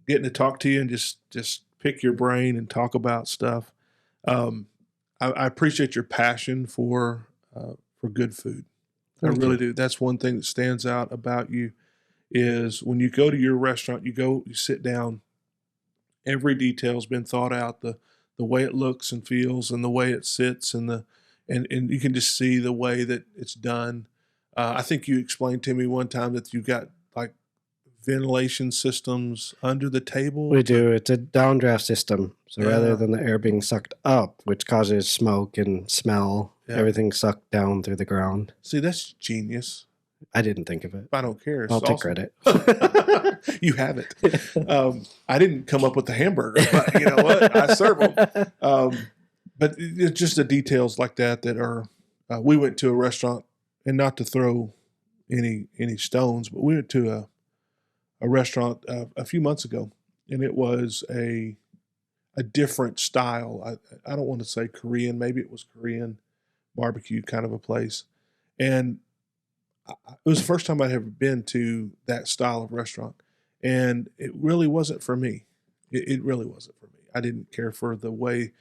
A: Getting to talk to you and just pick your brain and talk about stuff. I appreciate your passion for good food. I really do. That's one thing that stands out about you is when you go to your restaurant, you sit down, every detail's been thought out, the way it looks and feels and the way it sits and you can just see the way that it's done. I think you explained to me one time that you got like ventilation systems under the table.
B: We do. It's a downdraft system. So rather than the air being sucked up, which causes smoke and smell, everything's sucked down through the ground.
A: See, that's genius.
B: I didn't think of it.
A: I don't care.
B: I'll take credit.
A: You have it. I didn't come up with the hamburger, but you know what? I serve them. But it's just the details like that are. We went to a restaurant, and not to throw any stones, but we went to a restaurant a few months ago, and it was a different style. I don't want to say Korean. Maybe it was Korean barbecue kind of a place, and it was the first time I'd ever been to that style of restaurant, and it really wasn't for me. It really wasn't for me. I didn't care for the way,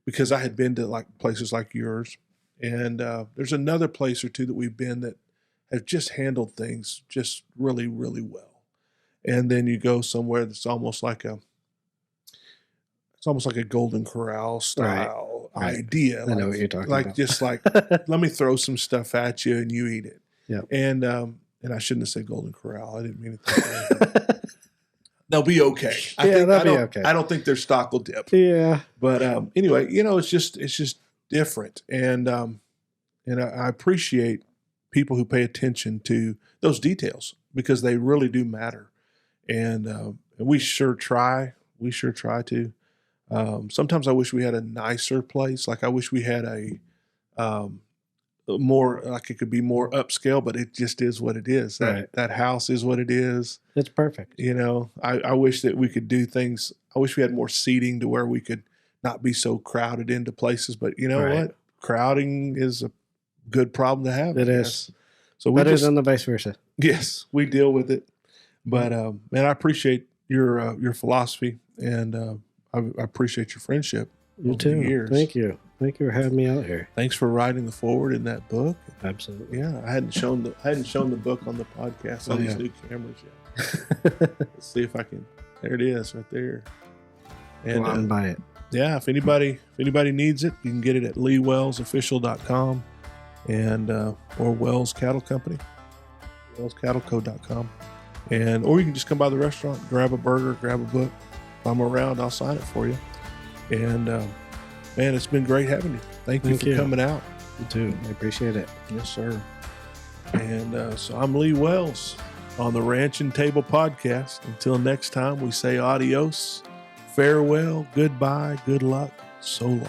A: because I had been to like places like yours, and there's another place or two that we've been that have just handled things just really, really well. And then you go somewhere that's almost like a Golden Corral style idea.
B: I know what you're talking about.
A: Just like, let me throw some stuff at you and you eat it.
B: Yeah.
A: And I shouldn't have said Golden Corral. I didn't mean it that way. They'll be okay.
B: They'll be okay.
A: I don't think their stock will dip.
B: Yeah.
A: But anyway, it's just different. And I appreciate people who pay attention to those details because they really do matter. And we sure try. We sure try to. Sometimes I wish we had a nicer place. Like I wish we had a more, like it could be more upscale, but it just is what it is. That house is what it is.
B: It's perfect.
A: I wish that we could do things. I wish we had more seating to where we could not be so crowded into places. But you know what? Crowding is a good problem to have.
B: It is.
A: So
B: better than the vice versa.
A: Yes, we deal with it. But man, I appreciate your philosophy, and I appreciate your friendship.
B: You too. Years. Thank you. Thank you for having me out here.
A: Thanks for writing the foreword in that book.
B: Absolutely.
A: Yeah, I hadn't shown the book on the podcast on these new cameras yet. Let's see if I can. There it is, right there. And
B: go out and buy it.
A: Yeah, if anybody needs it, you can get it at leewellsofficial.com and or Wells Cattle Company, wellscattleco.com, or you can just come by the restaurant, grab a burger, grab a book. If I'm around, I'll sign it for you. And man, it's been great having you. Thank you for coming out.
B: You too. I appreciate it.
A: Yes, sir. And so I'm Lee Wells on the Ranch and Table Podcast. Until next time, we say adios, farewell, goodbye, good luck, so long.